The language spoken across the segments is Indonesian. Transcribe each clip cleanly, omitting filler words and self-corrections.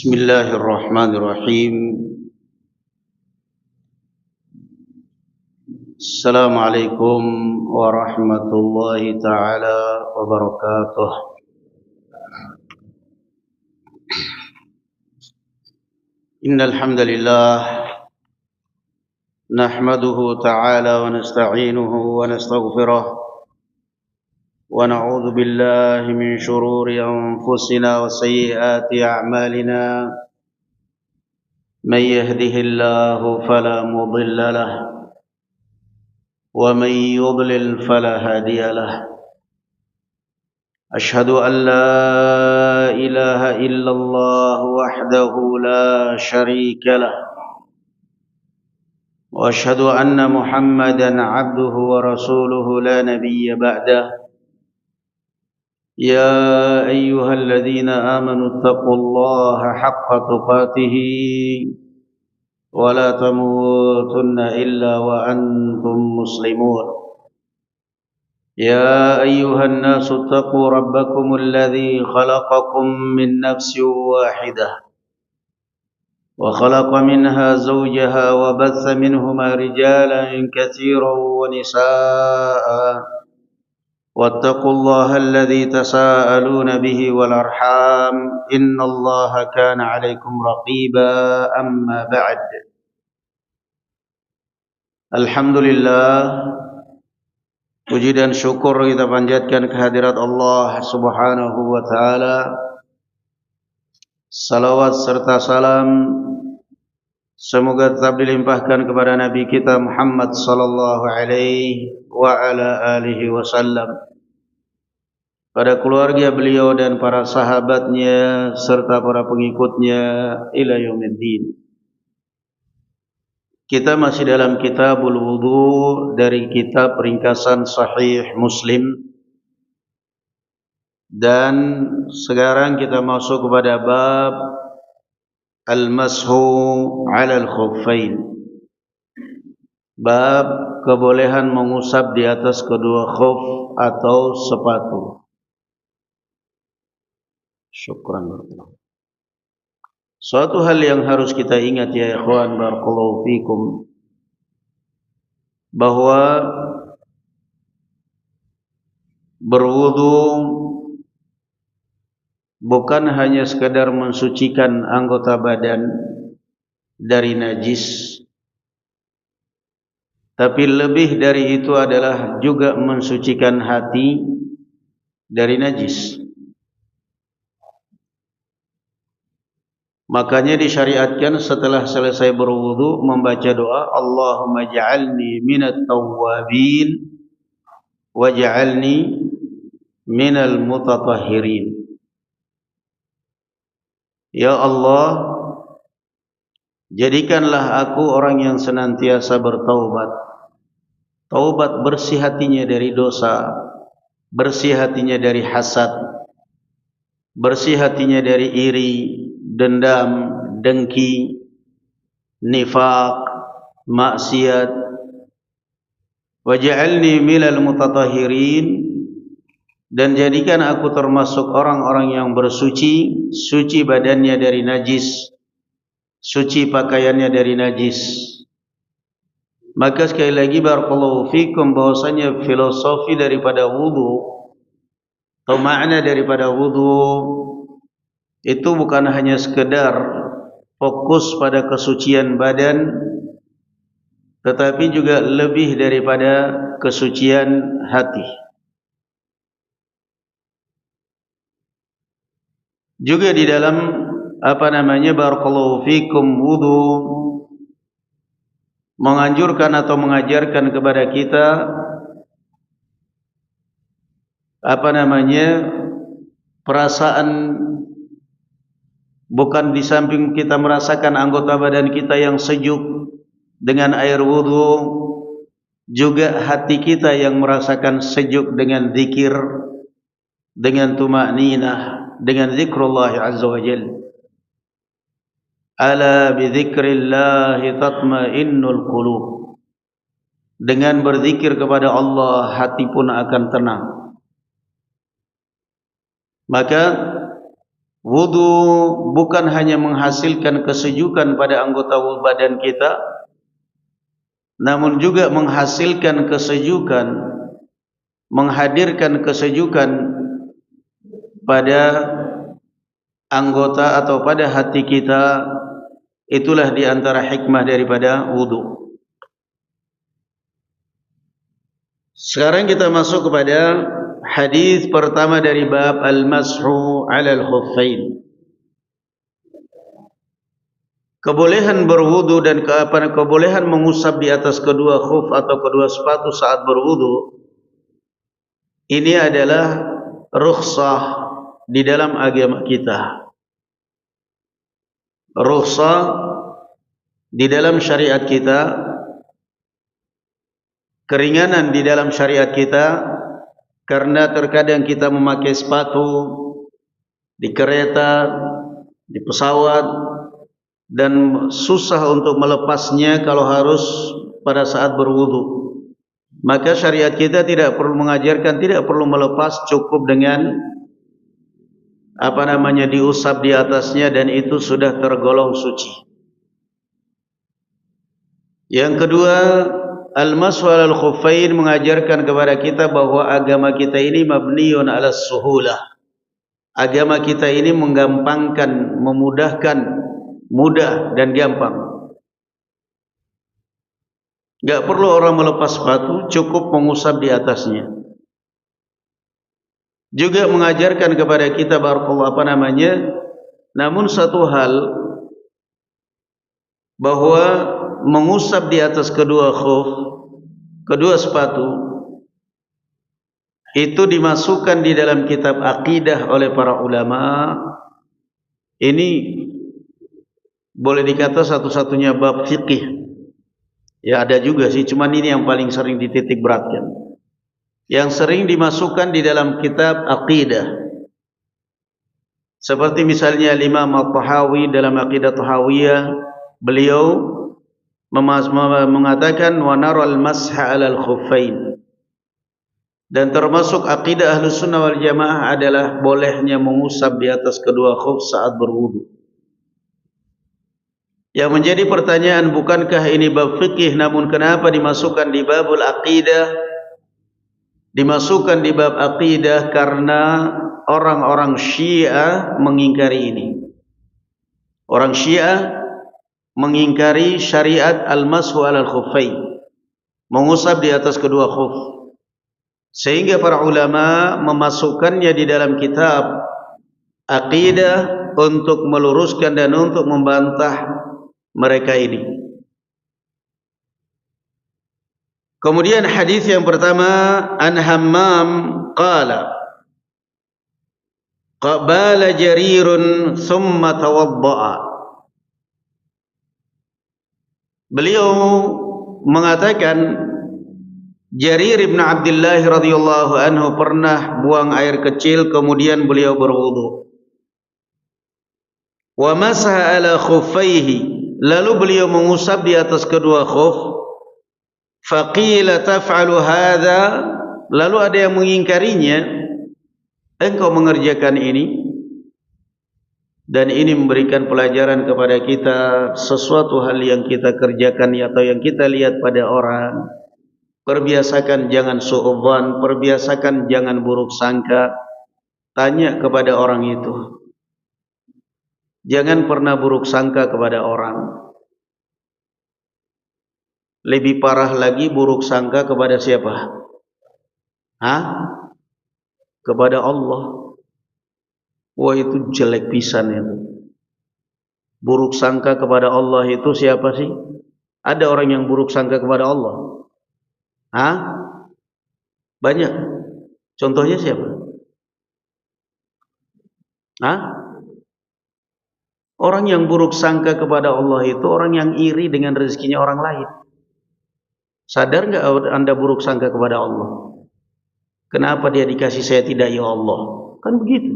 بسم الله الرحمن الرحيم. السلام عليكم ورحمة الله تعالى وبركاته. إن الحمد لله نحمده تعالى ونستعينه ونستغفره ونعوذ بالله من شرور أنفسنا وسيئات أعمالنا. من يهده الله فلا مضل له ومن يضلل فلا هادي له. أشهد أن لا إله إلا الله وحده لا شريك له وأشهد أن محمدا عبده ورسوله لا نبي بعده. يا أيها الذين آمنوا اتقوا الله حق تقاته ولا تموتن إلا وأنتم مسلمون. يا أيها الناس اتقوا ربكم الذي خلقكم من نفس واحدة وخلق منها زوجها وبث منهما رجالا كثيرا ونساء. واتقوا الله الذي تساءلون به والأرحام إن الله كان عليكم رقيبا. أما بعد، Alhamdulillah, puji dan syukur kita panjatkan kehadirat Allah Subhanahu wa taala. Salawat serta salam semoga tetap dilimpahkan kepada Nabi kita Muhammad sallallahu alaihi wa ala alihi wasallam, pada keluarga beliau dan para sahabatnya serta para pengikutnya ila yaumiddin. Kita masih dalam Kitabul Wudu dari kitab ringkasan Sahih Muslim, dan sekarang kita masuk kepada bab al-mashu 'ala al-khuffain. Bab kebolehan mengusap di atas kedua khuf atau sepatu. Syukran. Suatu hal yang harus kita ingat ya ikhwan barakallahu fikum, bahwa berwudu bukan hanya sekadar mensucikan anggota badan dari najis, tapi lebih dari itu adalah juga mensucikan hati dari najis. Makanya disyariatkan setelah selesai berwudu membaca doa, Allahumma ja'alni minat tawwabin waj'alni minal mutatahhirin. Ya Allah, jadikanlah aku orang yang senantiasa bertaubat. Taubat bersih hatinya dari dosa, bersih hatinya dari hasad, bersih hatinya dari iri, dendam, dengki, nifaq, maksiat. Waj'alni minal mutatahhirin, dan jadikan aku termasuk orang-orang yang bersuci, suci badannya dari najis, suci pakaiannya dari najis. Maka sekali lagi barakallahu fikum, bahwasanya filosofi daripada wudu atau makna daripada wudu itu bukan hanya sekedar fokus pada kesucian badan, tetapi juga lebih daripada kesucian hati. Juga di dalam barakallahu fikum wudu menganjurkan atau mengajarkan kepada kita perasaan, bukan di samping kita merasakan anggota badan kita yang sejuk dengan air wudu, juga hati kita yang merasakan sejuk dengan zikir, dengan tumakninah, dengan zikrullah azza wa jalla. Ala bi dzikrillahi tatmainnul qulub. Dengan berzikir kepada Allah hati pun akan tenang. Maka Wudu bukan hanya menghasilkan kesejukan pada anggota badan kita, namun juga menghasilkan kesejukan, menghadirkan kesejukan pada anggota atau pada hati kita. Itulah di antara hikmah daripada wudu. Sekarang kita masuk kepada hadis pertama dari bab al-mashu 'ala al-khuffain. Kebolehan berwudu dan kebolehan mengusap di atas kedua khuf atau kedua sepatu saat berwudu. Ini adalah rukhsah di dalam agama kita. Rukhsah di dalam syariat kita, keringanan di dalam syariat kita, karena terkadang kita memakai sepatu di kereta, di pesawat, dan susah untuk melepasnya kalau harus pada saat berwudu. Maka syariat kita tidak perlu mengajarkan, tidak perlu melepas, cukup dengan diusap di atasnya dan itu sudah tergolong suci. Yang kedua, al-mashu 'alal khuffain mengajarkan kepada kita bahwa agama kita ini mabniun 'alas suhulah. Agama kita ini menggampangkan, memudahkan, mudah dan gampang. Enggak perlu orang melepas sepatu, cukup mengusap di atasnya. Juga mengajarkan kepada kita namun satu hal, bahwa mengusap di atas kedua khuf, kedua sepatu, itu dimasukkan di dalam kitab akidah oleh para ulama. Ini boleh dikata satu-satunya bab fikih. Ya ada juga sih, cuman ini yang paling sering dititik beratkan, yang sering dimasukkan di dalam kitab akidah. Seperti misalnya Imam At-Tahawi dalam Aqidah Tahawiyah, beliau mengatakan wa naral masha 'alal khuffain. Dan termasuk akidah Ahlus Sunnah wal Jamaah adalah bolehnya mengusap di atas kedua khuf saat berwudu. Yang menjadi pertanyaan, bukankah ini bab fikih, namun kenapa dimasukkan di babul aqidah? Dimasukkan di bab aqidah karena orang-orang Syiah mengingkari ini. Orang Syiah mengingkari syariat al-mashu 'alal khuffain, mengusap di atas kedua khuf. Sehingga para ulama memasukkannya di dalam kitab aqidah untuk meluruskan dan untuk membantah mereka ini. Kemudian hadis yang pertama, an Hammam qala qabala Jarirun thumma tawadda'a. Beliau mengatakan Jarir ibn Abdullah radhiyallahu anhu pernah buang air kecil kemudian beliau berwudu. Wa masaha ala khuffaihi, lalu beliau mengusap di atas kedua khuf. Faqila taf'alu hadha, lalu ada yang mengingkarinya, engkau mengerjakan ini? Dan ini memberikan pelajaran kepada kita, sesuatu hal yang kita kerjakan atau yang kita lihat pada orang, perbiasakan jangan su'udzan, perbiasakan jangan buruk sangka. Tanya kepada orang itu, jangan pernah buruk sangka kepada orang. Lebih parah lagi buruk sangka kepada siapa? Kepada Allah. Wah, itu jelek pisan itu. Buruk sangka kepada Allah itu siapa sih? Ada orang yang buruk sangka kepada Allah? Banyak. Contohnya siapa? Orang yang buruk sangka kepada Allah itu orang yang iri dengan rezekinya orang lain. Sadar enggak Anda buruk sangka kepada Allah? Kenapa dia dikasih saya tidak, ya Allah? Kan begitu.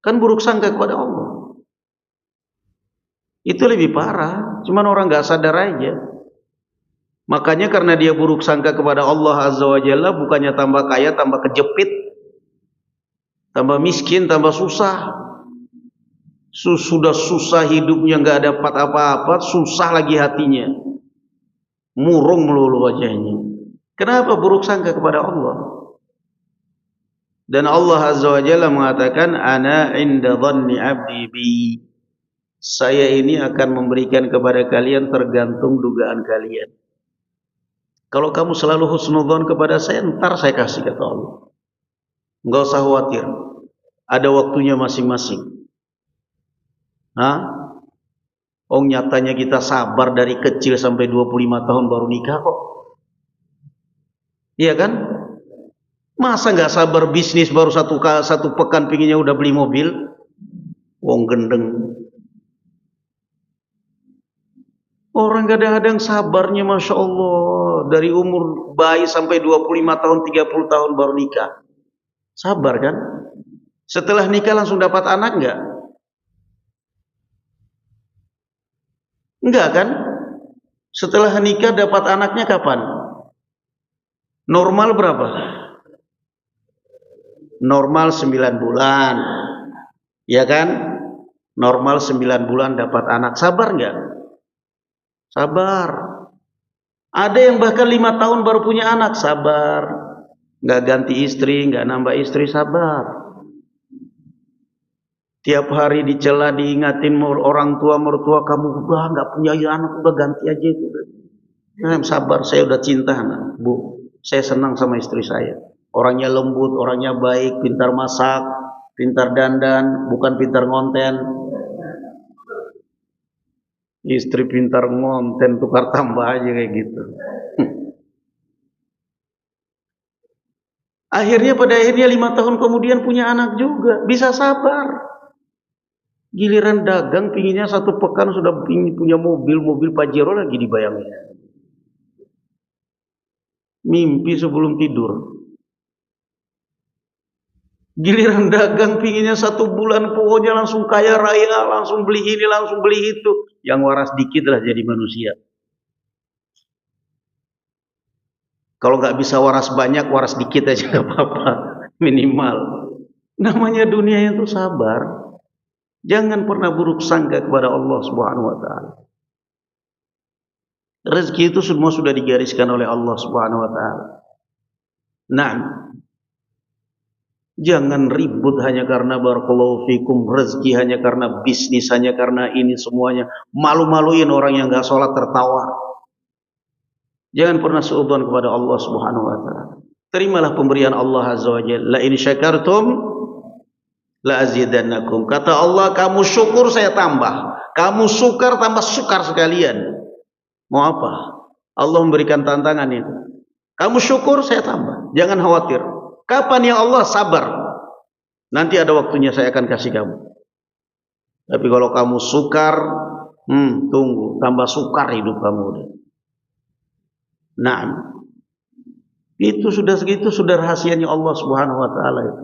Kan buruk sangka kepada Allah. Itu lebih parah. Cuman orang enggak sadar aja. Makanya karena dia buruk sangka kepada Allah Azza wa Jalla, bukannya tambah kaya, tambah kejepit. tambah miskin, tambah susah. Sudah susah hidupnya, nggak dapat apa-apa, susah lagi hatinya, murung melulu wajahnya. Kenapa? Buruk sangka kepada Allah. Dan Allah Azza wa Jalla mengatakan, ana inda dhanni abdi bi. Saya ini akan memberikan kepada kalian tergantung dugaan kalian. Kalau kamu selalu husnudzon kepada saya, ntar saya kasih, kata Allah. Enggak usah khawatir. Ada waktunya masing-masing. Oh, nyatanya kita sabar dari kecil sampai 25 tahun baru nikah kok. Iya kan? Masa nggak sabar bisnis baru satu pekan pinginnya udah beli mobil? Wong gendeng. Orang kadang-kadang sabarnya Masya Allah, dari umur bayi sampai 25 tahun, 30 tahun baru nikah. Sabar kan? Setelah nikah langsung dapat anak nggak? Enggak kan? Setelah nikah dapat anaknya kapan? Normal berapa? Normal 9 bulan. Ya kan? Normal 9 bulan dapat anak. Sabar enggak? Sabar. Ada yang bahkan 5 tahun baru punya anak. Sabar. Enggak ganti istri, enggak nambah istri, sabar. Tiap hari dicela, diingatin orang tua, mertua, kamu udah enggak punya anak, udah ganti aja itu. Sabar, saya udah cinta, Bu. Saya senang sama istri saya. Orangnya lembut, orangnya baik, pintar masak, pintar dandan, bukan pintar ngonten. Istri pintar ngonten, tukar tambah aja kayak gitu. Pada akhirnya 5 tahun kemudian punya anak juga. Bisa sabar. Giliran dagang pinginnya satu pekan sudah punya mobil Pajero lagi dibayangnya. Mimpi sebelum tidur. Giliran dagang pinginnya 1 bulan pokoknya langsung kaya raya, langsung beli ini, langsung beli itu. Yang waras dikit lah jadi manusia. Kalau nggak bisa waras banyak, waras dikit aja nggak apa-apa, minimal. Namanya dunia itu sabar. Jangan pernah buruk sangka kepada Allah Subhanahu wa taala. Rezeki itu semua sudah digariskan oleh Allah Subhanahu wa taala. Nah, jangan ribut hanya karena barakallahu fikum, rezeki hanya karena bisnis, hanya karena ini semuanya. Malu-maluin orang yang enggak sholat tertawa. Jangan pernah suudzon kepada Allah Subhanahu wa taala. Terimalah pemberian Allah Azza wa Jalla. La in syakartum la azidannakum. Kata Allah, kamu syukur saya tambah. Kamu sukar tambah sukar sekalian. Mau apa? Allah memberikan tantangan itu. Kamu syukur saya tambah. Jangan khawatir. Kapan ya Allah? Sabar. Nanti ada waktunya saya akan kasih kamu. Tapi kalau kamu sukar, tunggu, tambah sukar hidup kamu. Nah, itu sudah segitu, sudah rahasianya Allah Subhanahu wa taala itu.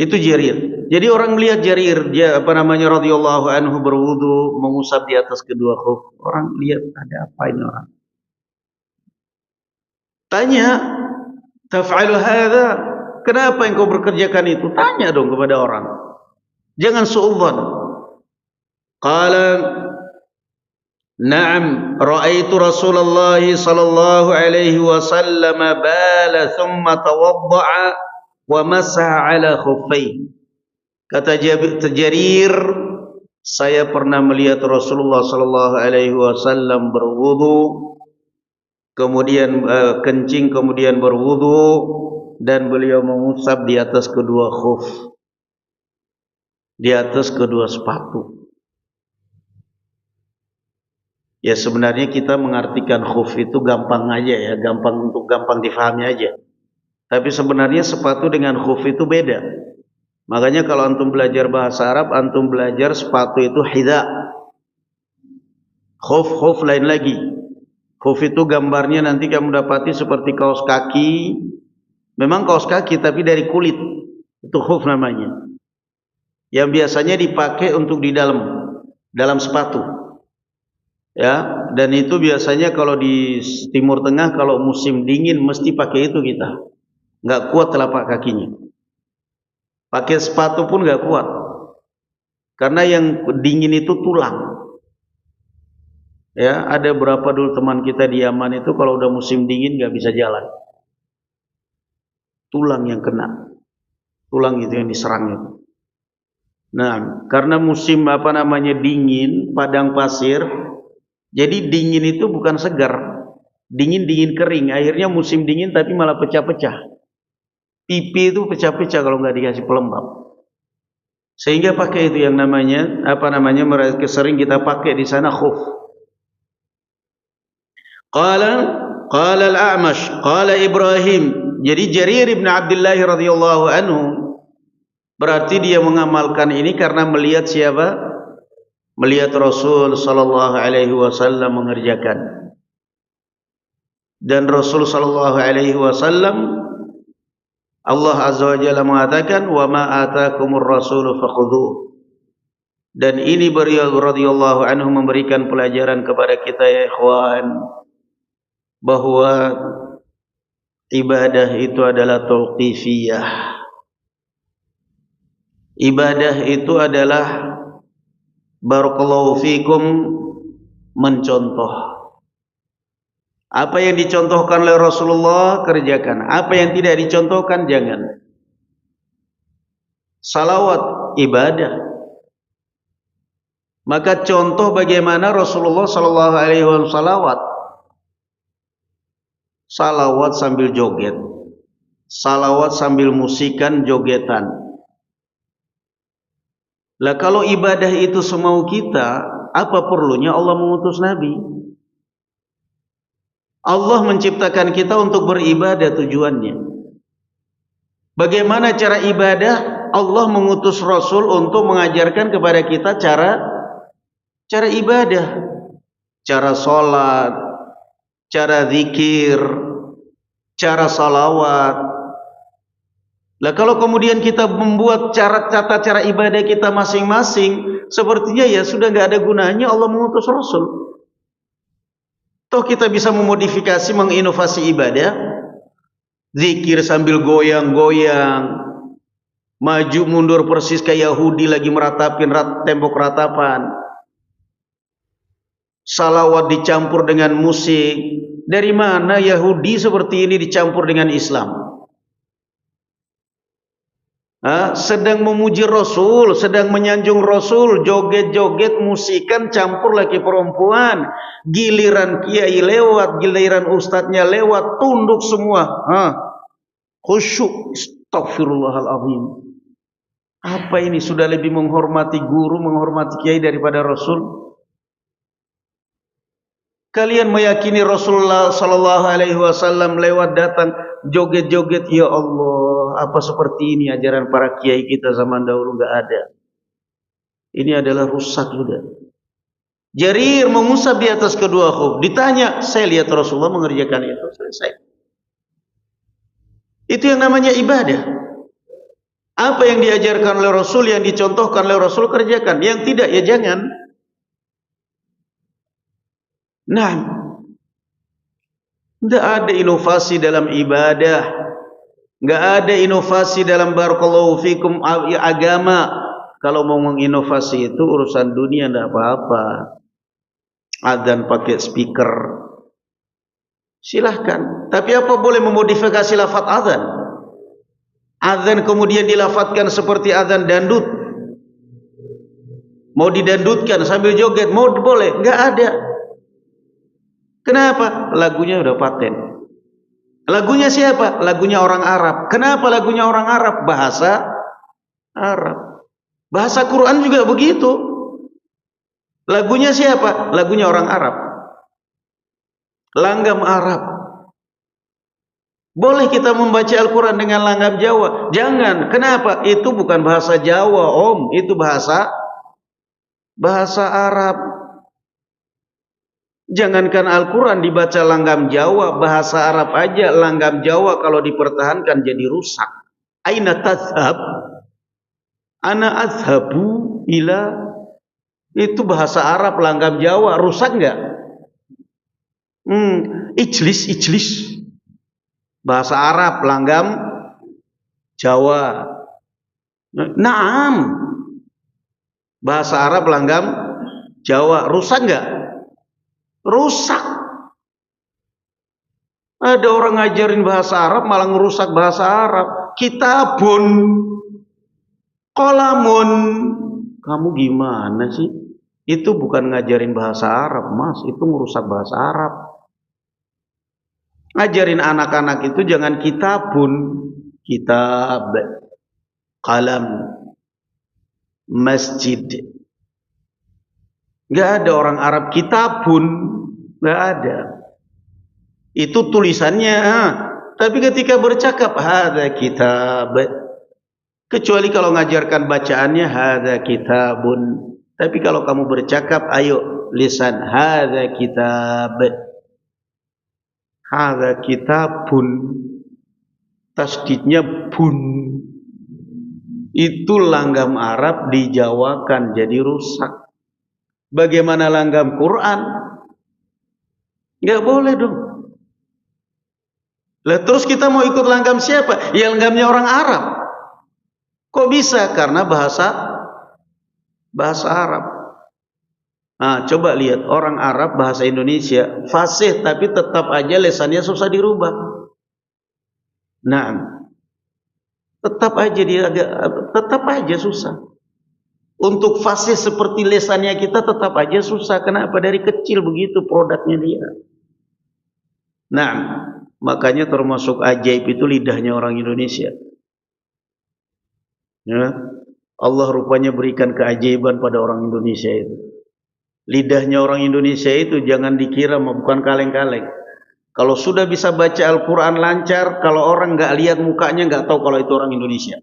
Itu Jarir. Jadi orang melihat Jarir, dia radhiyallahu anhu berwudu, mengusap di atas kedua khuf. Orang lihat ada apa ini orang? Tanya, taf'alu hadza? Kenapa engkau berkerjakan itu? Tanya dong kepada orang. Jangan suudzon. Qala, na'am, ra'aitu Rasulullah sallallahu alaihi wasallam bala thumma tawadda'a wa masaha ala khuffai. Kata Jarir, saya pernah melihat Rasulullah sallallahu alaihi wasallam berwudu, kemudian kencing, kemudian berwudu, dan beliau mengusap di atas kedua khuf, di atas kedua sepatu. Ya sebenarnya kita mengartikan khuf itu gampang aja ya, gampang difahami aja. Tapi sebenarnya sepatu dengan khuf itu beda. Makanya kalau antum belajar bahasa Arab, antum belajar sepatu itu hidha. Khuf lain lagi. Khuf itu gambarnya nanti kamu dapati seperti kaos kaki. Memang kaos kaki tapi dari kulit. Itu khuf namanya. Yang biasanya dipakai untuk di dalam sepatu. Ya, dan itu biasanya kalau di Timur Tengah kalau musim dingin mesti pakai itu kita. nggak kuat telapak kakinya. Pakai sepatu pun nggak kuat, karena yang dingin itu tulang. Ya, ada berapa dulu teman kita di Yaman itu kalau udah musim dingin nggak bisa jalan. Tulang yang kena, tulang itu yang diserang itu. Nah, karena musim dingin, padang pasir, jadi dingin itu bukan segar, dingin kering. Akhirnya musim dingin tapi malah pecah-pecah. Pipi itu pecah-pecah kalau nggak dikasih pelembab. Sehingga pakai itu yang namanya sering kita pakai di sana khuf. Qala al-A'mash qala Ibrahim. Jadi Jarir bin Abdullah radhiyallahu anhu berarti dia mengamalkan ini karena melihat siapa? Melihat Rasul sallallahu alaihi wasallam mengerjakan. Dan Rasul sallallahu alaihi wasallam, Allah azza wa jalla mengatakan, "Wa ma atakumur rasulu fakhudhuh." Dan ini beliau radhiyallahu anhu memberikan pelajaran kepada kita ya ikhwan, bahwa ibadah itu adalah tauqifiyah. Ibadah itu adalah barakallahu fikum mencontoh. Apa yang dicontohkan oleh Rasulullah kerjakan, apa yang tidak dicontohkan jangan. Salawat ibadah. Maka contoh bagaimana Rasulullah sallallahu alaihi wasallam salawat. Salawat sambil joget, salawat sambil musikan jogetan. Lah kalau ibadah itu semau kita, apa perlunya Allah mengutus Nabi? Allah menciptakan kita untuk beribadah tujuannya. Bagaimana cara ibadah? Allah mengutus Rasul untuk mengajarkan kepada kita cara ibadah, cara sholat, cara zikir, cara salawat. Lah kalau kemudian kita membuat tata cara ibadah kita masing-masing, sepertinya ya sudah nggak ada gunanya Allah mengutus Rasul. Toh kita bisa memodifikasi, menginovasi ibadah, zikir sambil goyang-goyang, maju mundur persis kayak Yahudi lagi meratapin tembok ratapan, salawat dicampur dengan musik. Dari mana Yahudi seperti ini dicampur dengan Islam? Sedang memuji Rasul, sedang menyanjung Rasul, joget-joget, musikan, campur laki perempuan. Giliran kiai lewat, giliran ustadznya lewat, tunduk semua. Khusyuk, astagfirullahaladzim. Apa ini? Sudah lebih menghormati guru, menghormati kiai daripada Rasul? Kalian meyakini Rasulullah sallallahu alaihi wasallam lewat datang joget-joget, ya Allah, apa seperti ini ajaran para kiai kita zaman dahulu? Enggak ada. Ini adalah rusak sudah. Jarir mengusap di atas kedua khuf. Ditanya, saya lihat Rasulullah mengerjakan itu, selesai. Itu yang namanya ibadah. Apa yang diajarkan oleh Rasul, yang dicontohkan oleh Rasul kerjakan. Yang tidak ya jangan. Nah, tidak ada inovasi dalam ibadah, nggak ada inovasi dalam barakallahu fikum agama. Kalau mau menginovasi itu urusan dunia, tidak apa-apa. Adzan pakai speaker, silahkan. Tapi apa boleh memodifikasi lafaz adzan? Adzan kemudian dilafatkan seperti adzan dandut, mau didandutkan sambil joget, mau boleh? Nggak ada. Kenapa? Lagunya udah paten. Lagunya siapa? Lagunya orang Arab. Kenapa lagunya orang Arab? Bahasa Arab. Bahasa Quran juga begitu. Lagunya siapa? Lagunya orang Arab. Langgam Arab. Boleh kita membaca Al-Quran dengan langgam Jawa? Jangan. Kenapa? Itu bukan bahasa Jawa, Om. Itu bahasa Arab. Jangankan Al-Quran dibaca langgam Jawa, bahasa Arab aja langgam Jawa kalau dipertahankan jadi rusak. Aina tazhab? Ana azhabu ila. Itu bahasa Arab langgam Jawa, rusak enggak? Ijlis. Bahasa Arab langgam Jawa. Naam. Bahasa Arab langgam Jawa. Rusak nggak? Rusak. Ada orang ngajarin bahasa Arab malah ngerusak bahasa Arab. Kitabun, qalamun. Kamu gimana sih? Itu bukan ngajarin bahasa Arab, Mas. Itu ngerusak bahasa Arab. Ngajarin anak-anak itu jangan kitabun, kitab, qalam, masjid. Nggak ada orang Arab kitabun, nggak ada. Itu tulisannya. Tapi ketika bercakap hadza kitab, kecuali kalau ngajarkan bacaannya hadza kitabun. Tapi kalau kamu bercakap, ayo lisan hadza kitab, hadza kitabun, tasdidnya bun. Itu langgam Arab dijawakan jadi rusak. Bagaimana langgam Quran? Nggak boleh dong. Lah terus kita mau ikut langgam siapa? Ya langgamnya orang Arab. Kok bisa? Karena bahasa Arab. Nah, coba lihat orang Arab bahasa Indonesia fasih tapi tetap aja lesannya susah dirubah. Nah, tetap aja susah. Untuk fasih seperti lesannya kita tetap aja susah. Kenapa? Dari kecil begitu produknya dia. Nah, makanya termasuk ajaib itu lidahnya orang Indonesia. Ya, Allah rupanya berikan keajaiban pada orang Indonesia itu. Lidahnya orang Indonesia itu jangan dikira bukan kaleng-kaleng. Kalau sudah bisa baca Al-Quran lancar, kalau orang nggak lihat mukanya nggak tahu kalau itu orang Indonesia.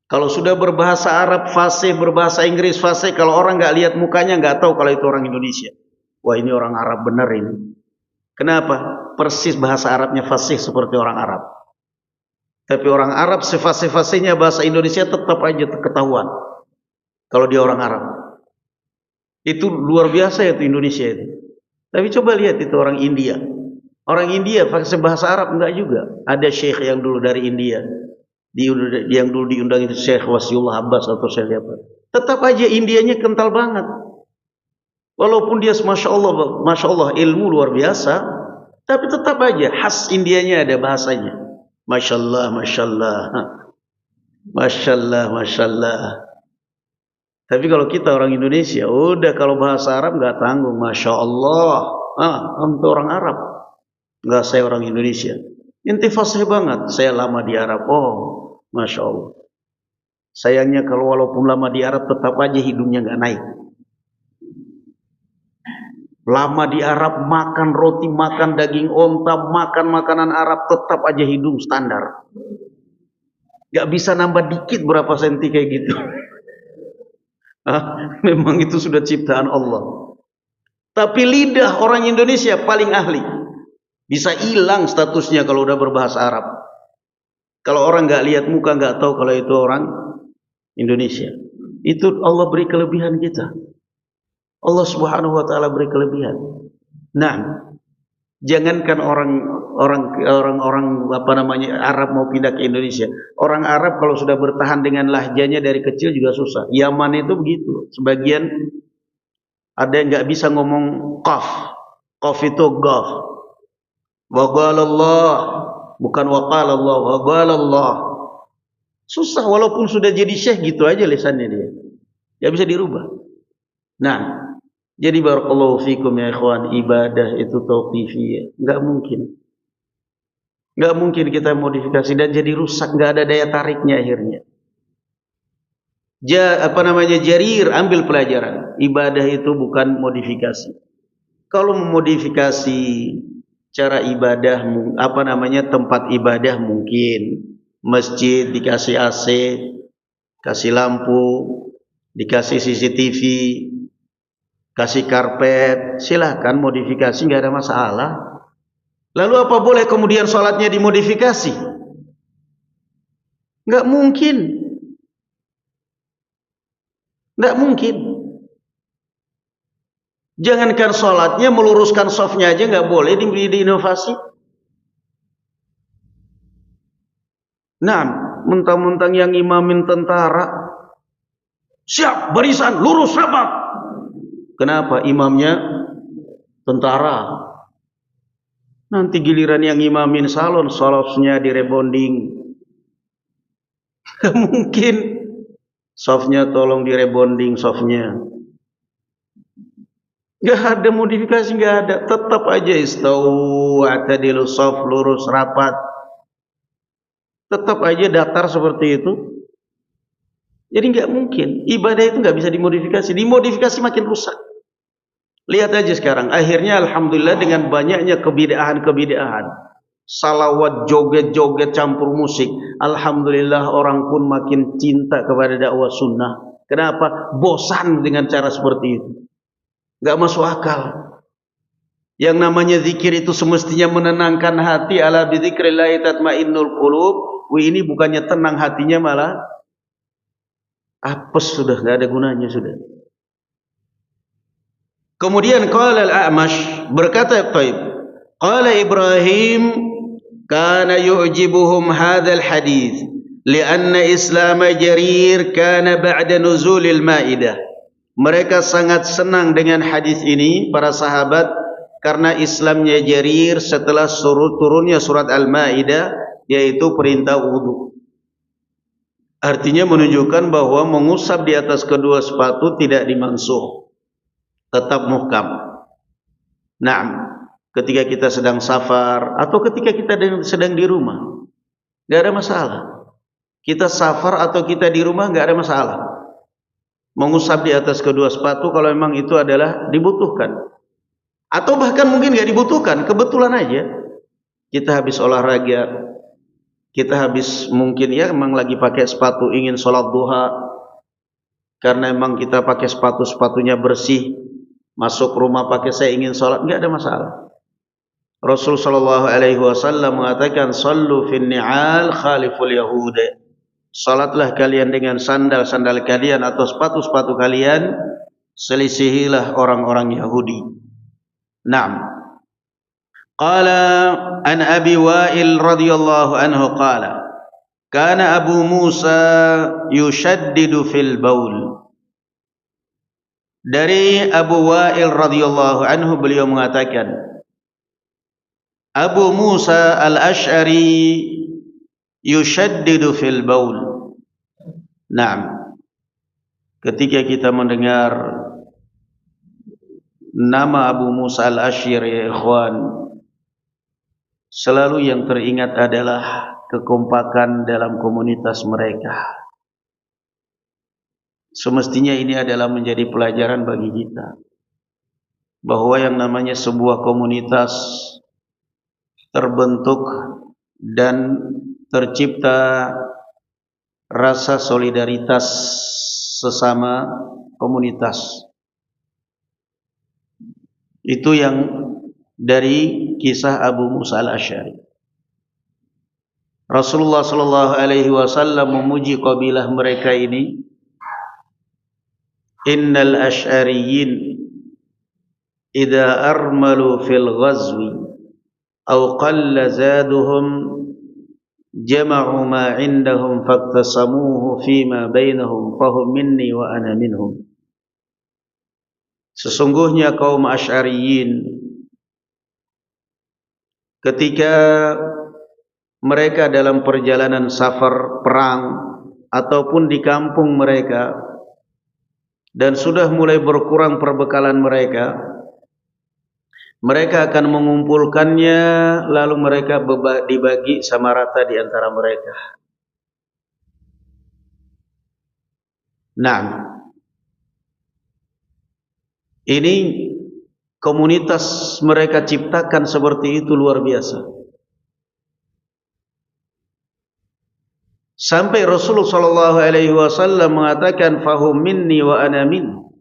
Kalau sudah berbahasa Arab fasih, berbahasa Inggris fasih, kalau orang nggak lihat mukanya nggak tahu kalau itu orang Indonesia. Wah, ini orang Arab benar ini. Kenapa? Persis bahasa Arabnya fasih seperti orang Arab. Tapi orang Arab sefasih-fasihnya bahasa Indonesia tetap aja ketahuan kalau dia orang Arab. Itu luar biasa ya itu Indonesia itu. Tapi coba lihat itu orang India. Orang India fasih bahasa Arab enggak juga. Ada syekh yang dulu dari India. Yang dulu diundang itu Syekh Wasiullah Abbas atau Syekh apa. Tetap aja Indianya kental banget. Walaupun dia Masya Allah ilmu luar biasa, tapi tetap aja khas Indianya ada bahasanya. Masya Allah, Masya Allah, Masya Allah, Masya Allah. Tapi kalau kita orang Indonesia, udah kalau bahasa Arab nggak tanggung, Masya Allah. Untuk orang Arab, nggak saya orang Indonesia. Inti fasih banget, saya lama di Arab. Oh, Masya Allah. Sayangnya kalau walaupun lama di Arab tetap aja hidungnya nggak naik. Lama di Arab makan roti, makan daging onta, makan makanan Arab tetap aja hidung standar. Gak bisa nambah dikit berapa senti kayak gitu. Memang itu sudah ciptaan Allah. Tapi lidah orang Indonesia paling ahli. Bisa hilang statusnya kalau udah berbahasa Arab. Kalau orang gak lihat muka gak tahu kalau itu orang Indonesia. Itu Allah beri kelebihan kita. Allah Subhanahu wa taala beri kelebihan. Nah, jangankan orang Arab mau pindah ke Indonesia. Orang Arab kalau sudah bertahan dengan lahjanya dari kecil juga susah. Yaman itu begitu. Sebagian ada yang enggak bisa ngomong qaf. Qaf itu qaf. Wa qala Allah, bukan wa qala Allah, wa qala Allah. Susah walaupun sudah jadi syekh gitu aja lisannya dia. Enggak bisa dirubah. Nah, jadi barakallahu fikum ya ikhwan, ibadah itu tauqifiyah. Enggak mungkin. Enggak mungkin kita modifikasi dan jadi rusak, enggak ada daya tariknya akhirnya. Jarir, ambil pelajaran. Ibadah itu bukan modifikasi. Kalau memodifikasi cara ibadah, tempat ibadah mungkin. Masjid dikasih AC, kasih lampu, dikasih CCTV, kasih karpet, silahkan modifikasi, nggak ada masalah. Lalu apa boleh kemudian sholatnya dimodifikasi? Nggak mungkin. Nggak mungkin. Jangankan sholatnya, meluruskan softnya aja nggak boleh diinovasi. Nah, mentang-mentang yang imamin tentara, siap barisan lurus rapat. Kenapa imamnya tentara? Nanti giliran yang imamin salon, salafnya direbonding. Mungkin softnya tolong direbonding softnya. Gak ada modifikasi, gak ada. Tetap aja istau atadilu soft, lurus rapat. Tetap aja datar seperti itu. Jadi gak mungkin. Ibadah itu gak bisa dimodifikasi. Dimodifikasi makin rusak. Lihat aja sekarang. Akhirnya alhamdulillah dengan banyaknya kebidahan-kebidahan, salawat, joget-joget, campur musik, alhamdulillah orang pun makin cinta kepada dakwah sunnah. Kenapa? Bosan dengan cara seperti itu. Gak masuk akal. Yang namanya zikir itu semestinya menenangkan hati. Ala bidzikrillahi tatmainnul qulub. Ini bukannya tenang hatinya, malah apes sudah, gak ada gunanya sudah. Kemudian qala al-A'mash, berkata Taib, qala Ibrahim kana yu'jibuhum hadzal hadits li'anna Islam Jarir kana ba'da nuzulil Maidah. Mereka sangat senang dengan hadis ini para sahabat karena Islamnya Jarir setelah turunnya surat Al-Maidah, yaitu perintah wudu. Artinya menunjukkan bahwa mengusap di atas kedua sepatu tidak dimansuh, tetap muhkam. Nah, ketika kita sedang safar atau ketika kita sedang di rumah, gak ada masalah. Kita safar atau kita di rumah gak ada masalah. Mengusap di atas kedua sepatu kalau memang itu adalah dibutuhkan. Atau bahkan mungkin gak dibutuhkan, kebetulan aja kita habis olahraga, kita habis mungkin ya memang lagi pakai sepatu ingin sholat duha, karena memang kita pakai sepatunya bersih, masuk rumah pakai saya ingin sholat, nggak ada masalah. Rasul sallallahu alaihi wasallam mengatakan, "Shallu fin ni'al khaliful yahud." Salatlah kalian dengan sandal-sandal kalian atau sepatu-sepatu kalian, selisihilah orang-orang Yahudi. Naam. Qala an Abi Wa'il radhiyallahu anhu qala, kana Abu Musa yushaddidu fil baul. Dari Abu Wa'il radhiyallahu anhu, beliau mengatakan, Abu Musa al-Ash'ari yushaddidu fil baul. Naam. Ketika kita mendengar nama Abu Musa al-Ash'ari, ya ikhwan, selalu yang teringat adalah kekompakan dalam komunitas mereka. Semestinya ini adalah menjadi pelajaran bagi kita, bahwa yang namanya sebuah komunitas terbentuk dan tercipta rasa solidaritas sesama komunitas. Itu yang dari kisah Abu Musa al-Ash'ari. Rasulullah sallallahu alaihi wasallam memuji kabilah mereka ini. Innal Ash'ariyin idza armalu fil ghazwi aw qalla zaduhum jama'u ma 'indahum faktasamuhu fima bainahum fahum minni wa ana minhum. Sesungguhnya kaum Asy'ariyin ketika mereka dalam perjalanan safar perang ataupun di kampung mereka dan sudah mulai berkurang perbekalan mereka, mereka akan mengumpulkannya lalu mereka dibagi sama rata di antara mereka. Nah, ini komunitas mereka ciptakan seperti itu luar biasa. Sampai Rasulullah sallallahu alaihi wasallam mengatakan fahum minni wa ana min.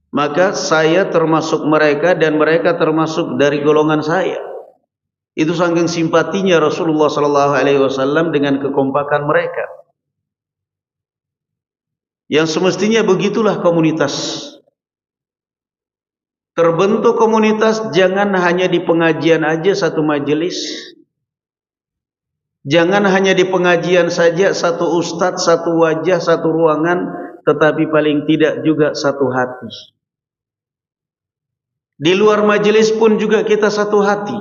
Maka saya termasuk mereka dan mereka termasuk dari golongan saya. Itu saking simpatinya Rasulullah sallallahu alaihi wasallam dengan kekompakan mereka. Yang semestinya begitulah komunitas. Terbentuk komunitas jangan hanya di pengajian aja satu majelis. Jangan hanya di pengajian saja, satu ustadz, satu wajah, satu ruangan, tetapi paling tidak juga satu hati. Di luar majelis pun juga kita satu hati.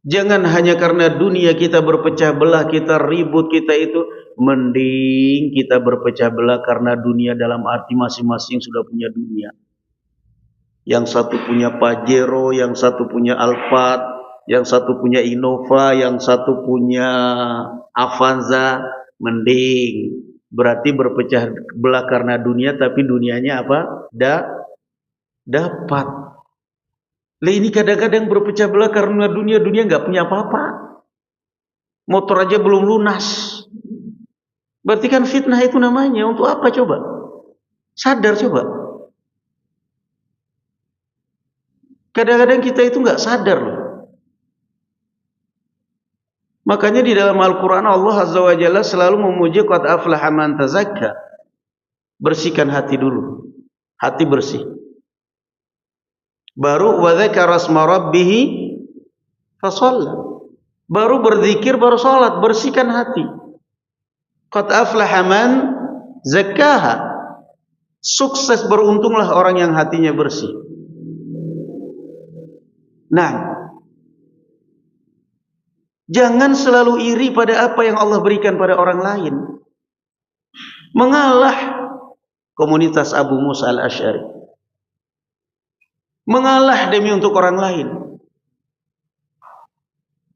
Jangan hanya karena dunia kita berpecah belah, kita ribut, kita itu. Mending kita berpecah belah karena dunia dalam arti masing-masing sudah punya dunia. Yang satu punya Pajero, yang satu punya Alphard, yang satu punya Innova, yang satu punya Avanza. Mending. Berarti berpecah belah karena dunia, tapi dunianya apa? Dapat. Ini kadang-kadang berpecah belah karena dunia nggak punya apa-apa. Motor aja belum lunas. Berarti kan fitnah itu namanya. Untuk apa coba? Sadar coba. Kadang-kadang kita itu nggak sadar loh. Makanya di dalam Al-Quran Allah Azza wa Jalla selalu memuji qad aflaha man tazakka. Bersihkan hati dulu. Hati bersih. Baru wa dzakara asma rabbih fa shalla. Baru berzikir, baru salat, bersihkan hati. Qad aflaha man zakkaha. Sukses, beruntunglah orang yang hatinya bersih. Nah, jangan selalu iri pada apa yang Allah berikan pada orang lain. Mengalah komunitas Abu Musa al-Asy'ari. Mengalah demi untuk orang lain.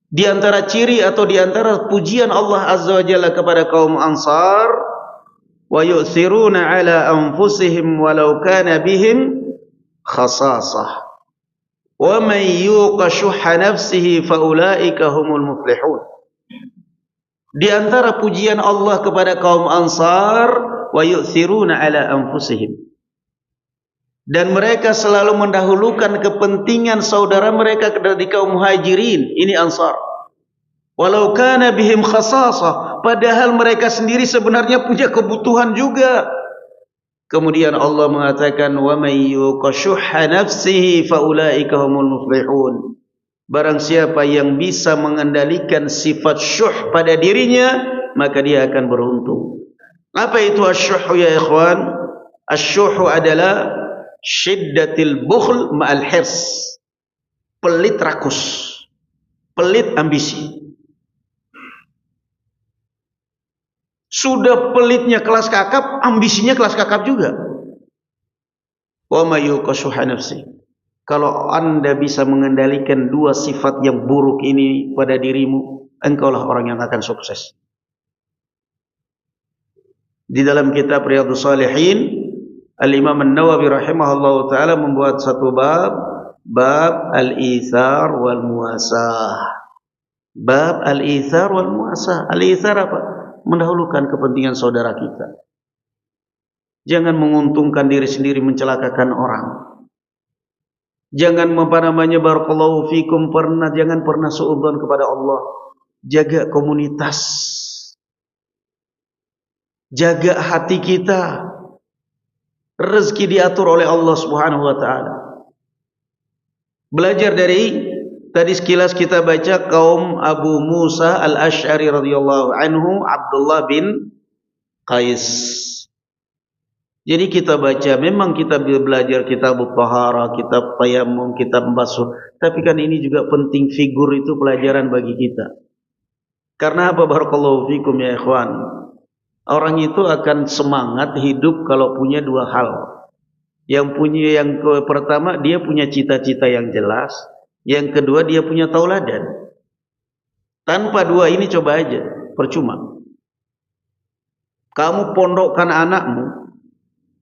Di antara ciri atau di antara pujian Allah Azza wa Jalla kepada kaum Ansar, wa yu'thiruna ala anfusihim walau kana bihim khasasah. Wa man yuqa syuhha nafsihi fa ulaika humul muflihun. Di antara pujian Allah kepada kaum Ansar, wa yu'thiruna ala anfusihim. Dan mereka selalu mendahulukan kepentingan saudara mereka dari kaum Muhajirin. Ini Ansar. Walau kana bihim khasasah. Padahal mereka sendiri sebenarnya punya kebutuhan juga. Kemudian Allah mengatakan, wa may yuqa syuhha nafsihi fa ulaika humul muflihun. Barang siapa yang bisa mengendalikan sifat syuh pada dirinya, maka dia akan beruntung. Apa itu asyuh ya ikhwan? Asyuh adalah syiddatil bukhl ma'al hirs. Pelit rakus, pelit ambisi. Sudah pelitnya kelas kakap, ambisinya kelas kakap juga. Wa may yuqa syuhha nafsi. Kalau anda bisa mengendalikan dua sifat yang buruk ini pada dirimu, engkaulah orang yang akan sukses. Di dalam kitab Riyadhus Shalihin, Al-Imam An-Nawawi rahimahullah ta'ala membuat satu bab al-ithar wal muasah. Bab al-ithar wal muasah. Al-ithar apa? Mendahulukan kepentingan saudara kita. Jangan menguntungkan diri sendiri, mencelakakan orang. Jangan barakallahu fikum, jangan pernah suudzon kepada Allah. Jaga komunitas. Jaga hati kita. Rezeki diatur oleh Allah Subhanahu wa taala. Belajar dari tadi sekilas kita baca kaum Abu Musa al-Asy'ari radhiyallahu anhu, Abdullah bin Qais. Jadi kita baca, memang kita belajar kitab Thahara, kitab Tayammum, kitab Basuh, tapi kan ini juga penting, figur itu pelajaran bagi kita. Karena apa? Barakallahu fikum ya ikhwan. Orang itu akan semangat hidup kalau punya dua hal. Yang pertama, dia punya cita-cita yang jelas. Yang kedua, dia punya tauladan. Tanpa dua ini coba aja, percuma. Kamu pondokkan anakmu,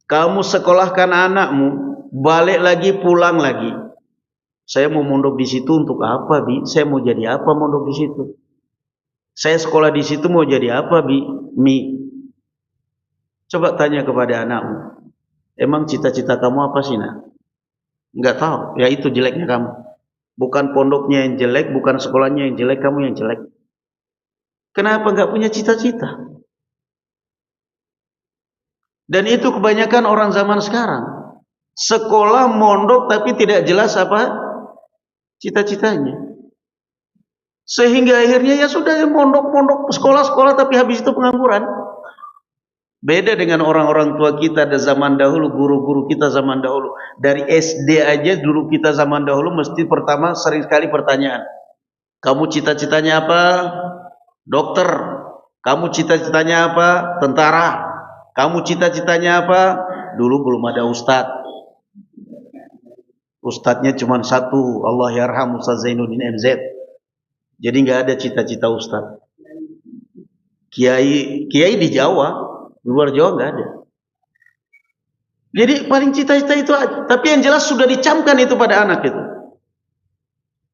kamu sekolahkan anakmu, balik lagi, pulang lagi. Saya mau mondok di situ untuk apa, Bi? Saya mau jadi apa mondok di situ? Saya sekolah di situ mau jadi apa, Bi? Mi. Coba tanya kepada anakmu. Emang cita-cita kamu apa sih, nak? Enggak tahu. Ya itu jeleknya kamu. Bukan pondoknya yang jelek, bukan sekolahnya yang jelek, kamu yang jelek. Kenapa enggak punya cita-cita? Dan itu kebanyakan orang zaman sekarang. Sekolah, mondok, tapi tidak jelas apa cita-citanya. Sehingga akhirnya ya sudah mondok-mondok sekolah-sekolah tapi habis itu pengangguran. Beda dengan orang-orang tua kita di zaman dahulu, guru-guru kita zaman dahulu. Dari SD aja dulu kita zaman dahulu mesti pertama sering sekali pertanyaan. Kamu cita-citanya apa? Dokter. Kamu cita-citanya apa? Tentara. Kamu cita-citanya apa? Dulu belum ada ustadz. Ustadznya cuma satu, Allah yarham Ustaz Zainuddin MZ. Jadi nggak ada cita-cita ustadz. Kiai di Jawa, di luar Jawa nggak ada. Jadi paling cita-cita itu aja. Tapi yang jelas sudah dicamkan itu pada anak itu.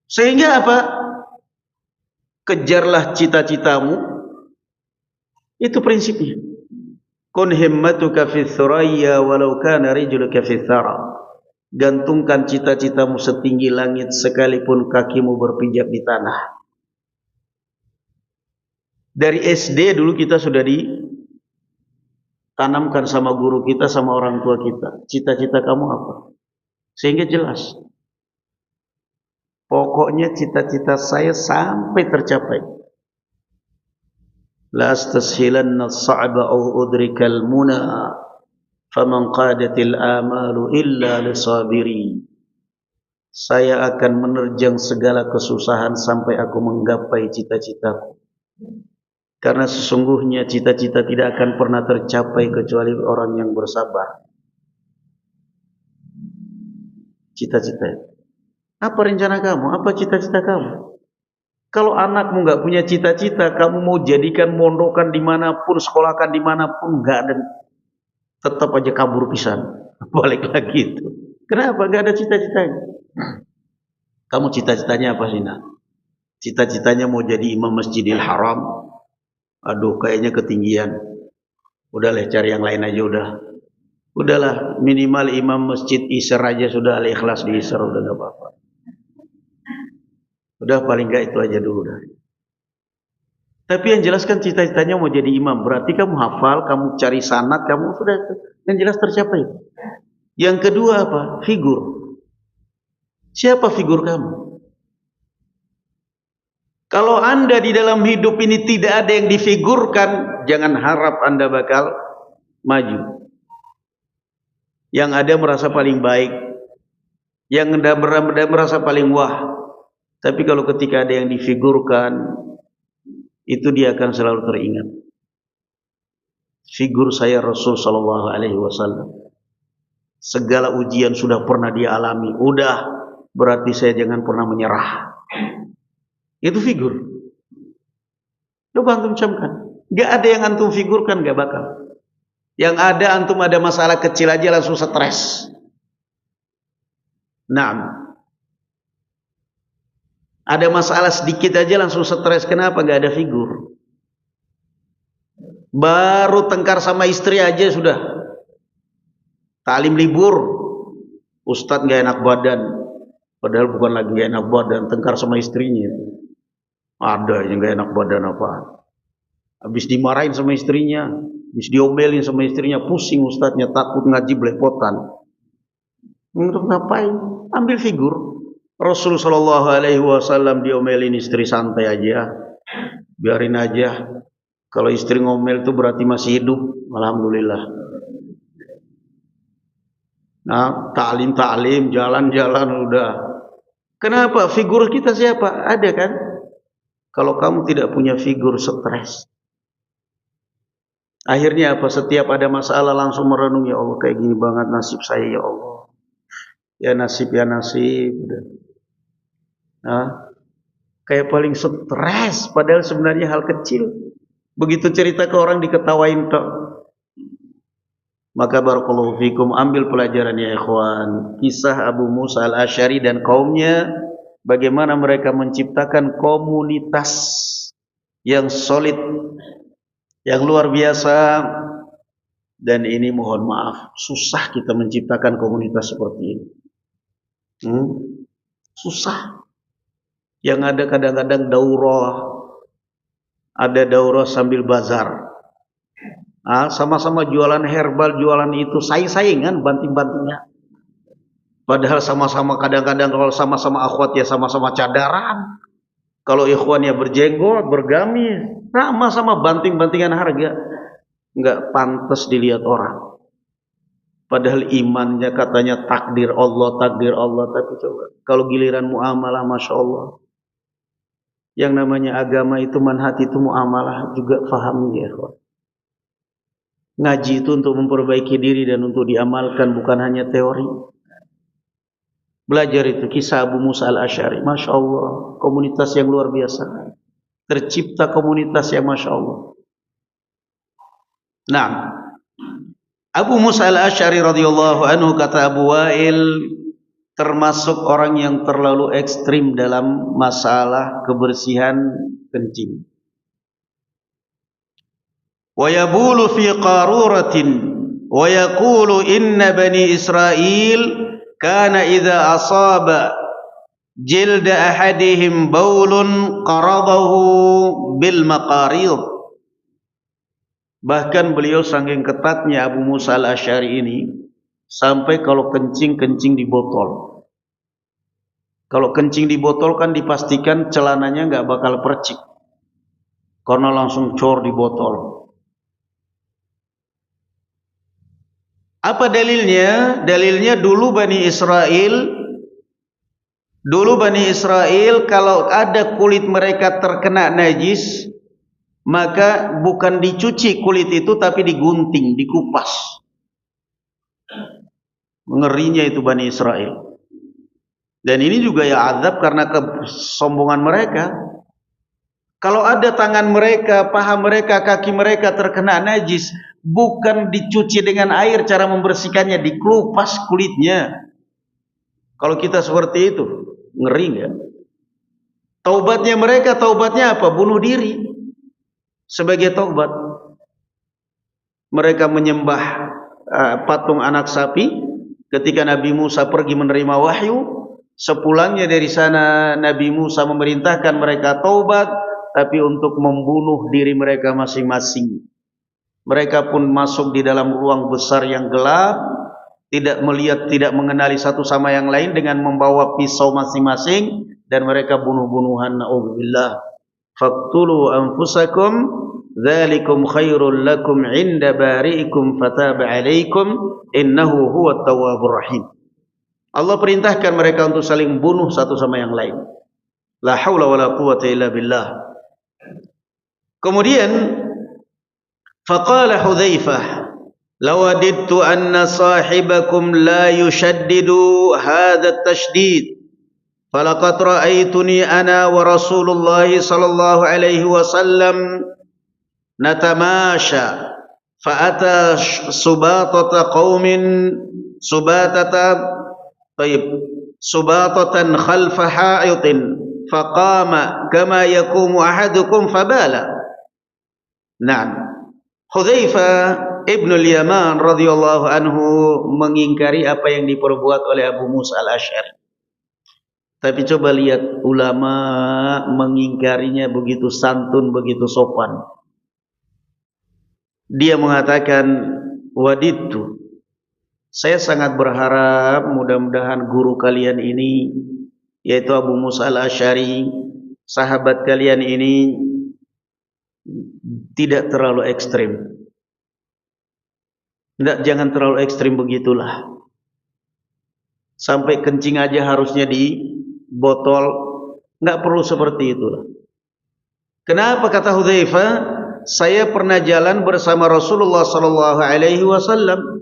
Sehingga apa? Kejarlah cita-citamu. Itu prinsipnya. Kun himmatuka fi thuraya walau kana rijluka fi thara. Gantungkan cita-citamu setinggi langit sekalipun kakimu berpijak di tanah. Dari SD dulu kita sudah ditanamkan sama guru kita, sama orang tua kita. Cita-cita kamu apa? Sehingga jelas. Pokoknya cita-cita saya sampai tercapai. La astashilanna as-sa'ba aw udrikal muna faman qadatil amalu illa lisabiri. Saya akan menerjang segala kesusahan sampai aku menggapai cita-citaku. Karena sesungguhnya cita-cita tidak akan pernah tercapai kecuali orang yang bersabar. Cita-cita. Apa rencana kamu? Apa cita-cita kamu? Kalau anakmu nggak punya cita-cita, kamu mau jadikan mondokan dimanapun, sekolahkan dimanapun, nggak ada, tetap aja kabur pisan. Balik lagi itu. Kenapa? Nggak ada cita-citanya. Kamu cita-citanya apa sih, nak? Cita-citanya mau jadi imam Masjidil Haram. Aduh, kayaknya ketinggian. Udahlah, cari yang lain aja udah. Udahlah, minimal imam masjid Isra aja sudah, al-Ikhlas di Isra udah enggak apa-apa. Udah paling enggak itu aja dulu dah. Tapi yang jelaskan cita-citanya mau jadi imam, berarti kamu hafal, kamu cari sanad, kamu sudah yang jelas tercapai. Yang kedua apa? Figur. Siapa figur kamu? Kalau Anda di dalam hidup ini tidak ada yang difigurkan, jangan harap Anda bakal maju. Yang ada merasa paling baik, yang Anda merasa paling wah. Tapi kalau ketika ada yang difigurkan, itu dia akan selalu teringat. Figur saya Rasul Sallallahu Alaihi Wasallam. Segala ujian sudah pernah dia alami. Udah, berarti saya jangan pernah menyerah. Itu figur. Coba antum camkan. Gak ada yang antum figurkan, gak bakal. Yang ada antum ada masalah kecil aja langsung stres. Nah, ada masalah sedikit aja langsung stres. Kenapa? Gak ada figur. Baru tengkar sama istri aja sudah. Talim libur, ustadz gak enak badan. Padahal bukan lagi gak enak badan, tengkar sama istrinya. Ada yang gak enak badan apa. Habis dimarahin sama istrinya, habis diomelin sama istrinya, pusing ustadznya, takut ngaji belepotan. Untuk ngapain? Ambil figur. Rasul Sallallahu Alaihi Wasallam diomelin istri, santai aja, biarin aja. Kalau istri ngomel itu berarti masih hidup. Alhamdulillah. Nah, ta'lim, jalan-jalan udah. Kenapa? Figur kita siapa? Ada kan? Kalau kamu tidak punya figur, stres. Akhirnya apa? Setiap ada masalah langsung merenung, ya Allah kayak gini banget nasib saya ya Allah. Ya nasib, ya nasib. Nah, kayak paling stres. Padahal sebenarnya hal kecil. Begitu cerita ke orang diketawain tok. Maka barakallahu fikum, ambil pelajaran ya ikhwan. Kisah Abu Musa al-Asy'ari dan kaumnya, bagaimana mereka menciptakan komunitas yang solid, yang luar biasa. Dan ini mohon maaf, susah kita menciptakan komunitas seperti ini. Susah. Yang ada kadang-kadang daurah, ada daurah sambil bazar. Sama-sama jualan herbal, jualan itu saing-saingan, banting-bantingnya. Padahal sama-sama kadang-kadang kalau sama-sama akhwat ya sama-sama cadaran. Kalau ikhwannya berjenggot, bergamis, sama-sama banting-bantingan harga, nggak pantas dilihat orang. Padahal imannya katanya takdir Allah, tapi coba kalau giliran muamalah, masya Allah. Yang namanya agama itu, manhaj itu muamalah juga faham ya ikhwan. Ngaji itu untuk memperbaiki diri dan untuk diamalkan, bukan hanya teori. Belajar itu kisah Abu Musa al-Asy'ari, masya Allah, komunitas yang luar biasa. Tercipta komunitas yang masya Allah. Nah, Abu Musa al-Asy'ari radhiyallahu anhu, kata Abu Wa'il, termasuk orang yang terlalu ekstrim dalam masalah kebersihan kencing. Wa yabulu fi qaruratin wa yaqulu inna bani Israil kana idza asaba jilda ahadihim baulun qaradahu bil maqarid. Bahkan beliau saking ketatnya Abu Musa al-Asy'ari ini, sampai kalau kencing di botol. Kalau kencing di botol kan dipastikan celananya nggak bakal percik, karena langsung cor di botol. Apa dalilnya? Dalilnya dulu Bani Israel kalau ada kulit mereka terkena najis, maka bukan dicuci kulit itu, tapi digunting, dikupas. Ngerinya itu Bani Israel. Dan ini juga ya azab karena kesombongan mereka. Kalau ada tangan mereka, paha mereka, kaki mereka terkena najis, bukan dicuci dengan air cara membersihkannya, dikupas kulitnya. Kalau kita seperti itu, ngeri nggak? Taubatnya mereka, taubatnya apa? Bunuh diri sebagai taubat. Mereka menyembah patung anak sapi. Ketika Nabi Musa pergi menerima wahyu, sepulangnya dari sana Nabi Musa memerintahkan mereka taubat, tapi untuk membunuh diri mereka masing-masing. Mereka pun masuk di dalam ruang besar yang gelap, tidak melihat, tidak mengenali satu sama yang lain, dengan membawa pisau masing-masing, dan mereka bunuh-bunuhan. Na'udzubillah. Faqtulu anfusakum dzalikum khairul lakum 'inda bari'ikum fataba 'alaikum innahu huwat tawwabur rahim. Allah perintahkan mereka untuk saling bunuh satu sama yang lain. La haula wala quwwata illa billah. Kemudian faqala Hudzaifah, lawadidtu anna sahibakum la yushaddidu hadha at-tashdid falaqad ra'aytuni ana wa Rasulullah sallallahu alaihi wasallam natamasha fa'ata subatata qaumin subatatan khalfa ha'itin faqama kama yaqumu ahadukum fabala. Nah, Hudzaifah ibn al-Yaman radhiyallahu anhu mengingkari apa yang diperbuat oleh Abu Musa al-Asy'ari. Tapi coba lihat, ulama mengingkarinya begitu santun, begitu sopan. Dia mengatakan, wadidtu, saya sangat berharap mudah-mudahan guru kalian ini, yaitu Abu Musa al-Asy'ari, sahabat kalian ini, tidak terlalu ekstrim. Jangan terlalu ekstrim begitulah. Sampai kencing aja harusnya di botol, nggak perlu seperti itulah. Kenapa? Kata Hudzaifah, saya pernah jalan bersama Rasulullah sallallahu alaihi wasallam.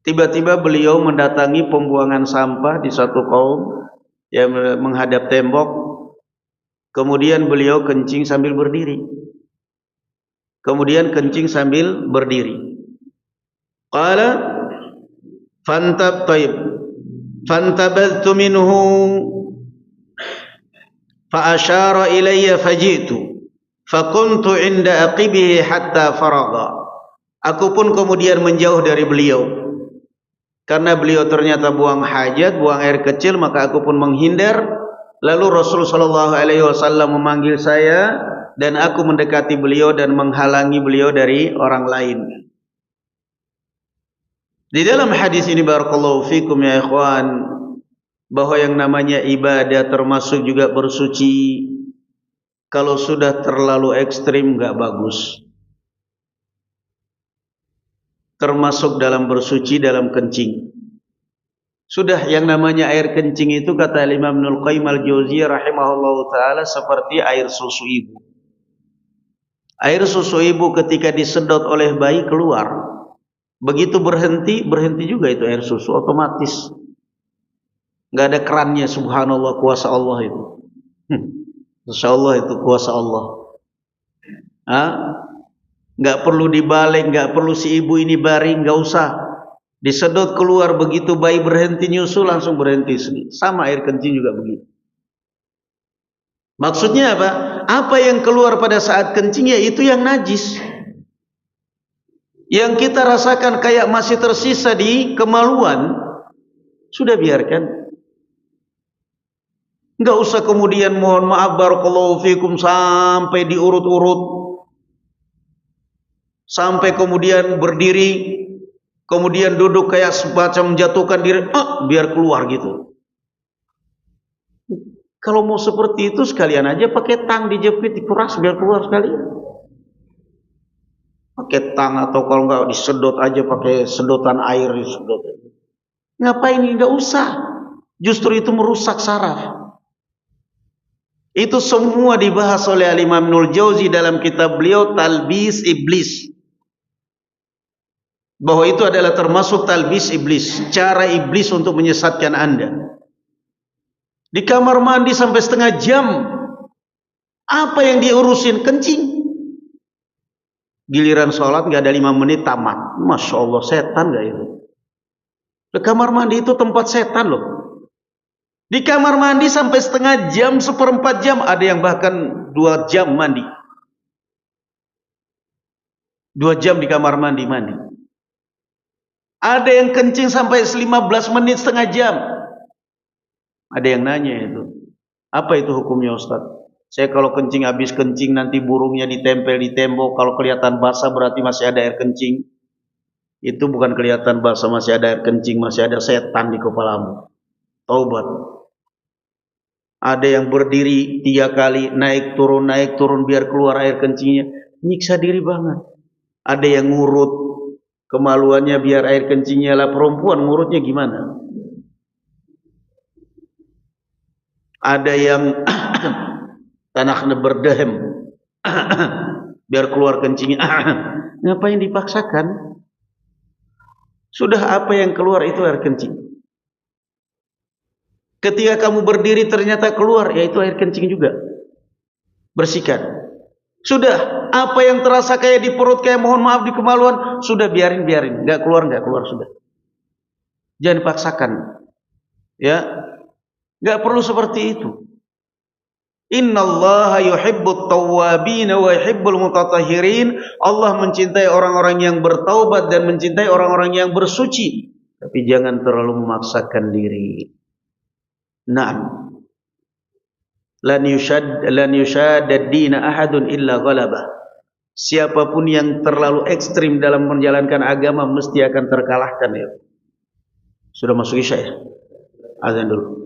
Tiba-tiba beliau mendatangi pembuangan sampah di satu kaum yang menghadap tembok. Kemudian beliau kencing sambil berdiri. Qala fantabadtu minhu fa asyara ilayya fajitu fakuntu inda aqibihi hatta faragha. Aku pun kemudian menjauh dari beliau karena beliau ternyata buang hajat, buang air kecil, maka aku pun menghindar. Lalu Rasul sallallahu alaihi wasallam memanggil saya dan aku mendekati beliau dan menghalangi beliau dari orang lain. Di dalam hadis ini barakallahu fikum ya ikhwan, bahwa yang namanya ibadah termasuk juga bersuci Kalau sudah terlalu ekstrim nggak bagus. Termasuk dalam bersuci dalam kencing. Sudah yang namanya air kencing itu kata Imam Ibnul Qayyim al-Jauziyah rahimahullahu taala seperti air susu ibu. Air susu ibu ketika disedot oleh bayi keluar. Begitu berhenti juga itu air susu otomatis. Enggak ada kerannya, subhanallah, kuasa Allah itu. Masya Allah itu kuasa Allah. Enggak perlu dibalik, enggak perlu si ibu ini baring, enggak usah. Disedot keluar, begitu bayi berhenti nyusu langsung berhenti. Sama air kencing juga begitu. Maksudnya apa? Apa yang keluar pada saat kencing ya itu yang najis. Yang kita rasakan kayak masih tersisa di kemaluan, sudah biarkan. Enggak usah kemudian mohon maaf barakallahu fikum sampai diurut-urut. Sampai kemudian berdiri, kemudian duduk kayak semacam menjatuhkan diri, biar keluar gitu. Kalau mau seperti itu sekalian aja pakai tang dijepit, dikuras biar keluar sekalian. Pakai tang atau kalau enggak disedot aja pakai sedotan air disedot. Ngapain? Enggak usah. Justru itu merusak saraf. Itu semua dibahas oleh Imam Ibnul Jauzi dalam kitab beliau Talbis Iblis. Bahwa itu adalah termasuk talbis iblis, cara iblis untuk menyesatkan Anda. Di kamar mandi sampai setengah jam. Apa yang diurusin? Kencing. Giliran sholat nggak ada 5 menit tamat. Masya Allah, setan nggak itu? Di kamar mandi itu tempat setan loh. Di kamar mandi sampai setengah jam, 1/4 jam, ada yang bahkan 2 jam mandi. 2 jam di kamar mandi. Ada yang kencing sampai 15 menit, setengah jam. Ada yang nanya itu, apa itu hukumnya Ustaz? Saya kalau kencing, habis kencing nanti burungnya ditempel di tembok, kalau kelihatan basah berarti masih ada air kencing. Itu bukan kelihatan basah masih ada air kencing, masih ada setan di kepalamu. Taubat. Ada yang berdiri 3 kali, naik turun biar keluar air kencingnya. Nyiksa diri banget. Ada yang ngurut kemaluannya biar air kencingnya, lah perempuan ngurutnya gimana? Ada yang tanahnya berdehem biar keluar kencingnya. Ngapain dipaksakan? Sudah apa yang keluar itu air kencing. Ketika kamu berdiri ternyata keluar, yaitu air kencing juga. Bersihkan. Sudah apa yang terasa kayak di perut, kayak mohon maaf di kemaluan, sudah biarin, enggak keluar sudah. Jangan dipaksakan. Ya. Enggak perlu seperti itu. Innallaha yuhibbut tawwabin wa yuhibbul mutatahhirin. Allah mencintai orang-orang yang bertaubat dan mencintai orang-orang yang bersuci. Tapi jangan terlalu memaksakan diri. Naam. Lan yushad ad-din ahadun illa ghalabah. Siapapun yang terlalu ekstrim dalam menjalankan agama mesti akan terkalahkan ya. Sudah masuk Isya ya? Azan dulu.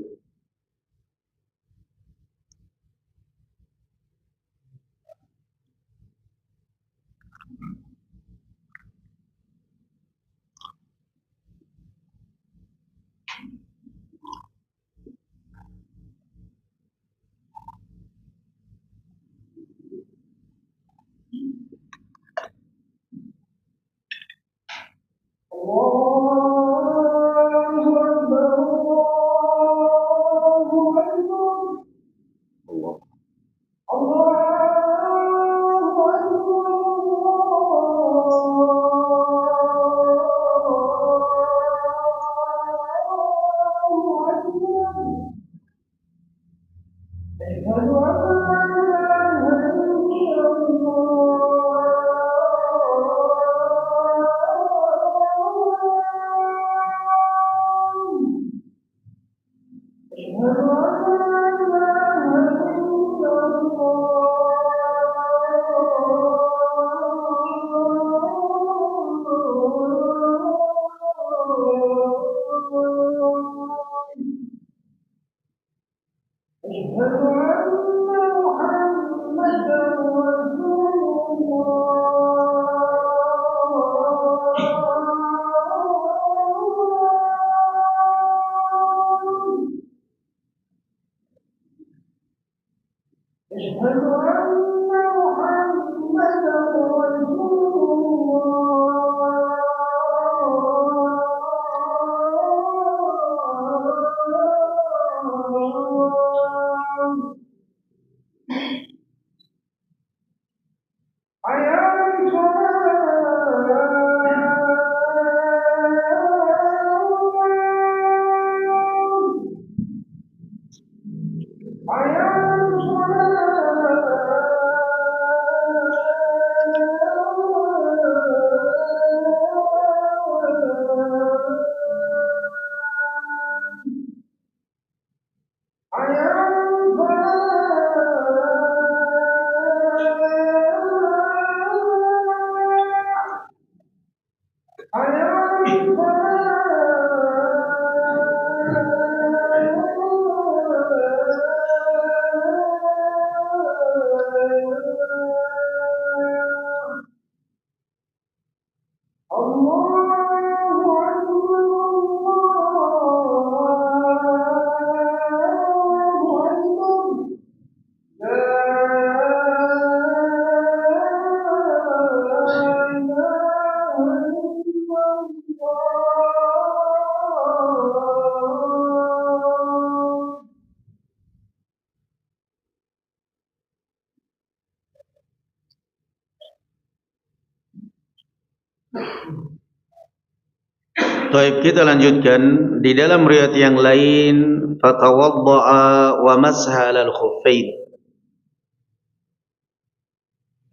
Baik, kita lanjutkan di dalam riwayat yang lain, fatawadda'a wa masha 'alal khuffain.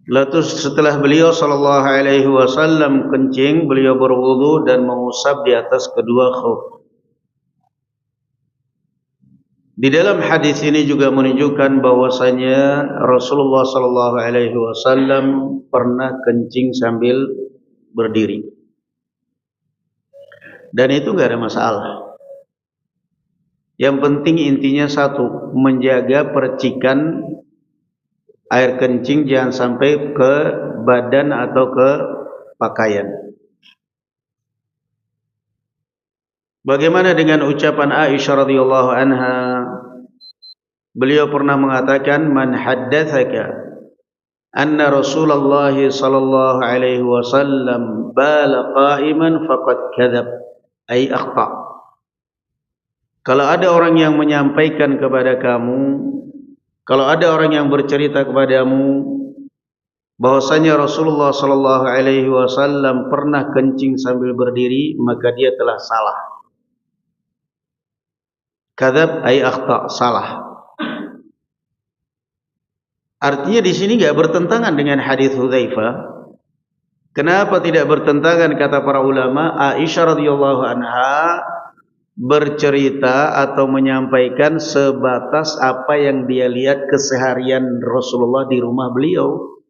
Lalu setelah beliau sallallahu alaihi wasallam kencing, beliau berwudu dan mengusap di atas kedua khuf. Di dalam hadis ini juga menunjukkan bahwasanya Rasulullah sallallahu alaihi wasallam pernah kencing sambil berdiri. Dan itu enggak ada masalah. Yang penting intinya satu, menjaga percikan air kencing jangan sampai ke badan atau ke pakaian. Bagaimana dengan ucapan Aisyah radhiyallahu anha? Beliau pernah mengatakan, "Man haddatsaka anna Rasulullah sallallahu alaihi wasallam bala qa'iman faqad kadzab." Ay akhta. Kalau ada orang yang menyampaikan kepada kamu, kalau ada orang yang bercerita kepadamu bahwasanya Rasulullah sallallahu alaihi wasallam pernah kencing sambil berdiri, maka dia telah salah. Kadzab ay akhta, salah. Artinya di sini enggak bertentangan dengan hadis Hudzaifah. Kenapa tidak bertentangan kata para ulama? Aisyah radhiyallahu anha bercerita atau menyampaikan sebatas apa yang dia lihat keseharian Rasulullah di rumah beliau.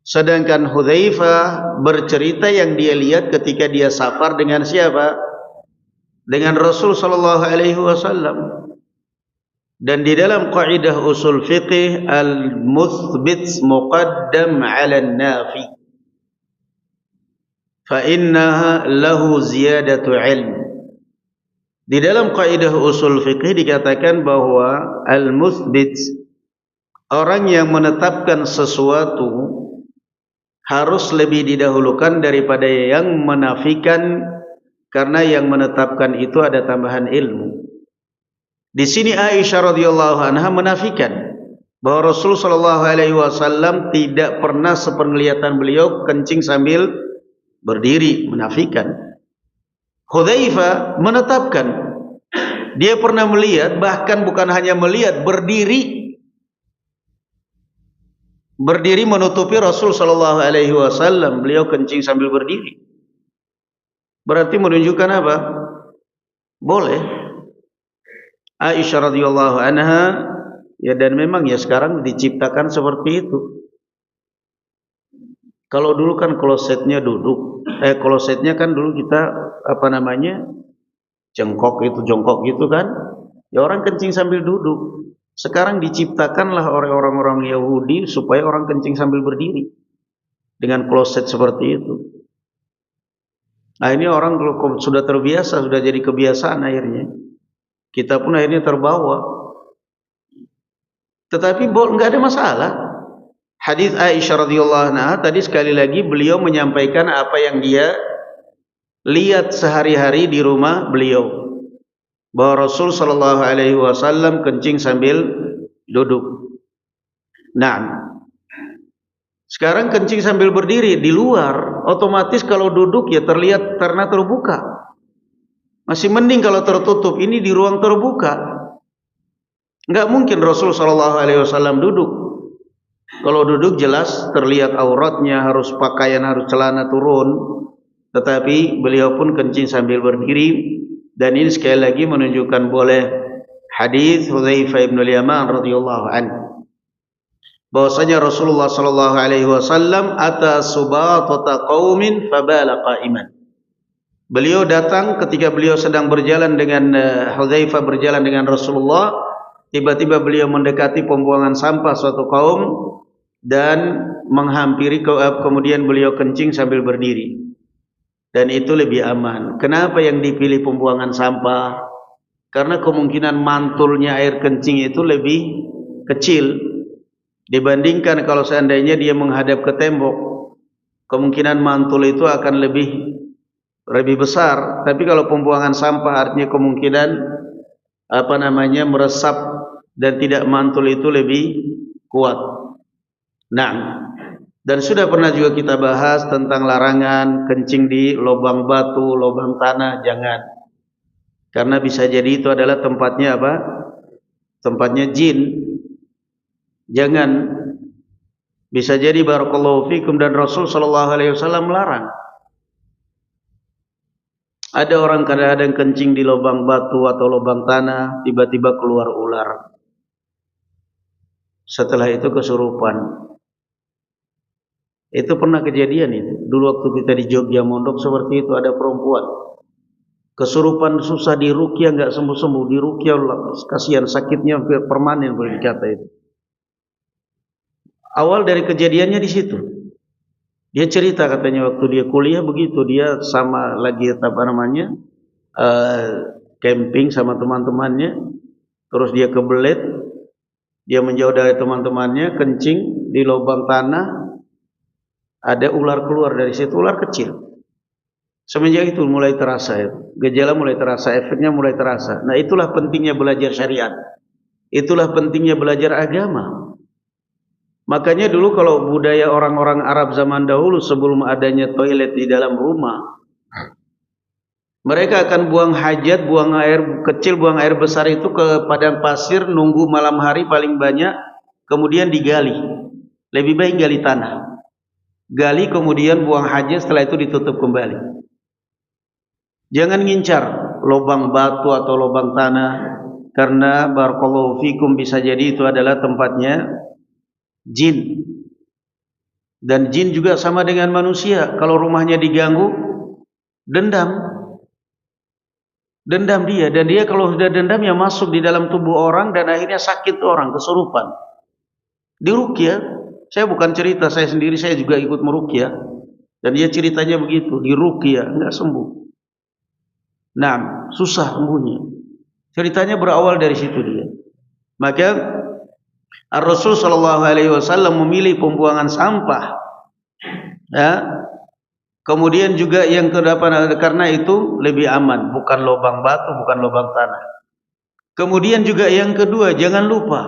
Sedangkan Hudzaifah bercerita yang dia lihat ketika dia safar dengan siapa? Dengan Rasul sallallahu alaihi wasallam. Dan di dalam kaidah usul fiqih, al-muthbit muqaddam 'ala an-nafi. Fa innaha lahu ziyadatu 'ilm. Di dalam kaidah usul fiqih dikatakan bahwa al-muthbit, orang yang menetapkan sesuatu, harus lebih didahulukan daripada yang menafikan, karena yang menetapkan itu ada tambahan ilmu. Di sini Aisyah radhiyallahu anha menafikan bahwa Rasul sallallahu alaihi wasallam tidak pernah sepenglihatan beliau kencing sambil berdiri, menafikan. Hudzaifah menetapkan, dia pernah melihat, bahkan bukan hanya melihat, berdiri menutupi Rasul sallallahu alaihi wasallam, beliau kencing sambil berdiri. Berarti menunjukkan apa? Boleh. Aisyah radhiyallahu anha, ya, dan memang ya sekarang diciptakan seperti itu. Kalau dulu kan klosetnya duduk, klosetnya kan dulu kita jongkok gitu kan, ya orang kencing sambil duduk. Sekarang diciptakanlah oleh orang-orang Yahudi supaya orang kencing sambil berdiri dengan kloset seperti itu. Nah ini orang kalau sudah terbiasa, sudah jadi kebiasaan akhirnya. Kita pun akhirnya terbawa. Tetapi enggak ada masalah. Hadis Aisyah radhiyallahu anha tadi sekali lagi beliau menyampaikan apa yang dia lihat sehari-hari di rumah beliau, bahwa Rasul sallallahu alaihi wasallam kencing sambil duduk. Nah, sekarang kencing sambil berdiri di luar, otomatis kalau duduk ya terlihat karena terbuka. Masih mending kalau tertutup, ini di ruang terbuka. Enggak mungkin Rasul sallallahu alaihi wasallam duduk. Kalau duduk jelas terlihat auratnya, harus pakaian, harus celana turun. Tetapi beliau pun kencing sambil berdiri. Dan ini sekali lagi menunjukkan boleh hadis Hudzaifah bin Yaman radhiyallahu anhu, bahwasanya Rasulullah sallallahu alaihi wasallam ata subatata qaumin fabala qa'iman. Beliau datang ketika beliau sedang berjalan dengan Hudzaifah berjalan dengan Rasulullah, tiba-tiba beliau mendekati pembuangan sampah suatu kaum dan menghampiri, kemudian beliau kencing sambil berdiri. Dan itu lebih aman. Kenapa yang dipilih pembuangan sampah? Karena kemungkinan mantulnya air kencing itu lebih kecil dibandingkan kalau seandainya dia menghadap ke tembok. Kemungkinan mantul itu akan lebih besar. Tapi kalau pembuangan sampah artinya kemungkinan meresap dan tidak mantul itu lebih kuat. Nah, dan sudah pernah juga kita bahas tentang larangan kencing di lubang batu, lubang tanah, jangan. Karena bisa jadi itu adalah tempatnya apa? Tempatnya jin. Jangan. Bisa jadi barakallahu fikum, dan Rasul sallallahu alaihi wasallam melarang. Ada orang kadang-kadang kencing di lubang batu atau lubang tanah, tiba-tiba keluar ular. Setelah itu kesurupan. Itu pernah kejadian itu. Dulu waktu kita di Jogja mondok seperti itu, ada perempuan kesurupan, susah diruqyah, enggak sembuh-sembuh, diruqyah, kasihan, sakitnya permanen boleh dikata itu. Awal dari kejadiannya di situ. Dia cerita katanya waktu dia kuliah begitu, dia sama lagi camping sama teman-temannya, terus dia kebelet, dia menjauh dari teman-temannya, kencing di lubang tanah. Ada ular keluar dari situ, ular kecil. Semenjak itu mulai terasa ya. Gejala mulai terasa, efeknya mulai terasa. Nah, itulah pentingnya belajar syariat. Itulah pentingnya belajar agama. Makanya dulu kalau budaya orang-orang Arab zaman dahulu sebelum adanya toilet di dalam rumah, mereka akan buang hajat, buang air kecil, buang air besar itu ke padang pasir, nunggu malam hari paling banyak, kemudian digali. Lebih baik gali tanah. Gali kemudian buang hajat, setelah itu ditutup kembali. Jangan ngincar lubang batu atau lubang tanah, karena barakallahu fikum bisa jadi itu adalah tempatnya jin. Dan jin juga sama dengan manusia, kalau rumahnya diganggu, dendam dia, dan dia kalau sudah dendam ya masuk di dalam tubuh orang dan akhirnya sakit orang, kesurupan. Diruqyah. Saya bukan cerita saya sendiri, saya juga ikut meruqyah. Dan dia ceritanya begitu, diruqyah, enggak sembuh. Nah, susah sembuhnya. Ceritanya berawal dari situ dia. Maka Rasul sallallahu alaihi wasallam memilih pembuangan sampah. Ya. Kemudian juga yang kedelapan, karena itu lebih aman, bukan lubang batu, bukan lubang tanah. Kemudian juga yang kedua, jangan lupa,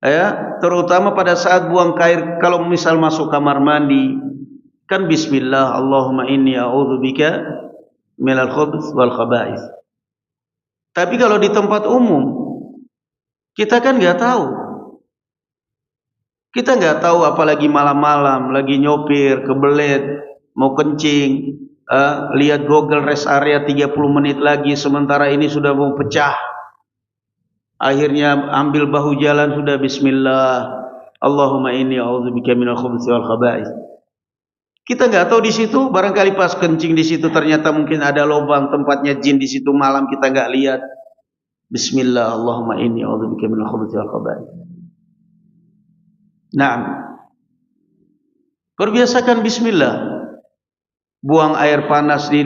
ya, terutama pada saat buang air, kalau misal masuk kamar mandi, kan bismillah, Allahumma inni a'udzubika minal khubuts wal khaba'is. Tapi kalau di tempat umum, kita kan nggak tahu. Kita nggak tahu, apalagi malam-malam, lagi nyopir, kebelet, mau kencing, lihat Google rest area 30 menit lagi, sementara ini sudah mau pecah. Akhirnya ambil bahu jalan, sudah bismillah, Allahumma inni a'udzubika minal khubuts wal khaba'is. Kita nggak tahu di situ, barangkali pas kencing di situ ternyata mungkin ada lubang tempatnya jin di situ, malam kita nggak lihat. Bismillah, Allahumma inni a'udzubika minal khubuts wal khaba'is. Nah, perbiasakan bismillah. Buang air panas di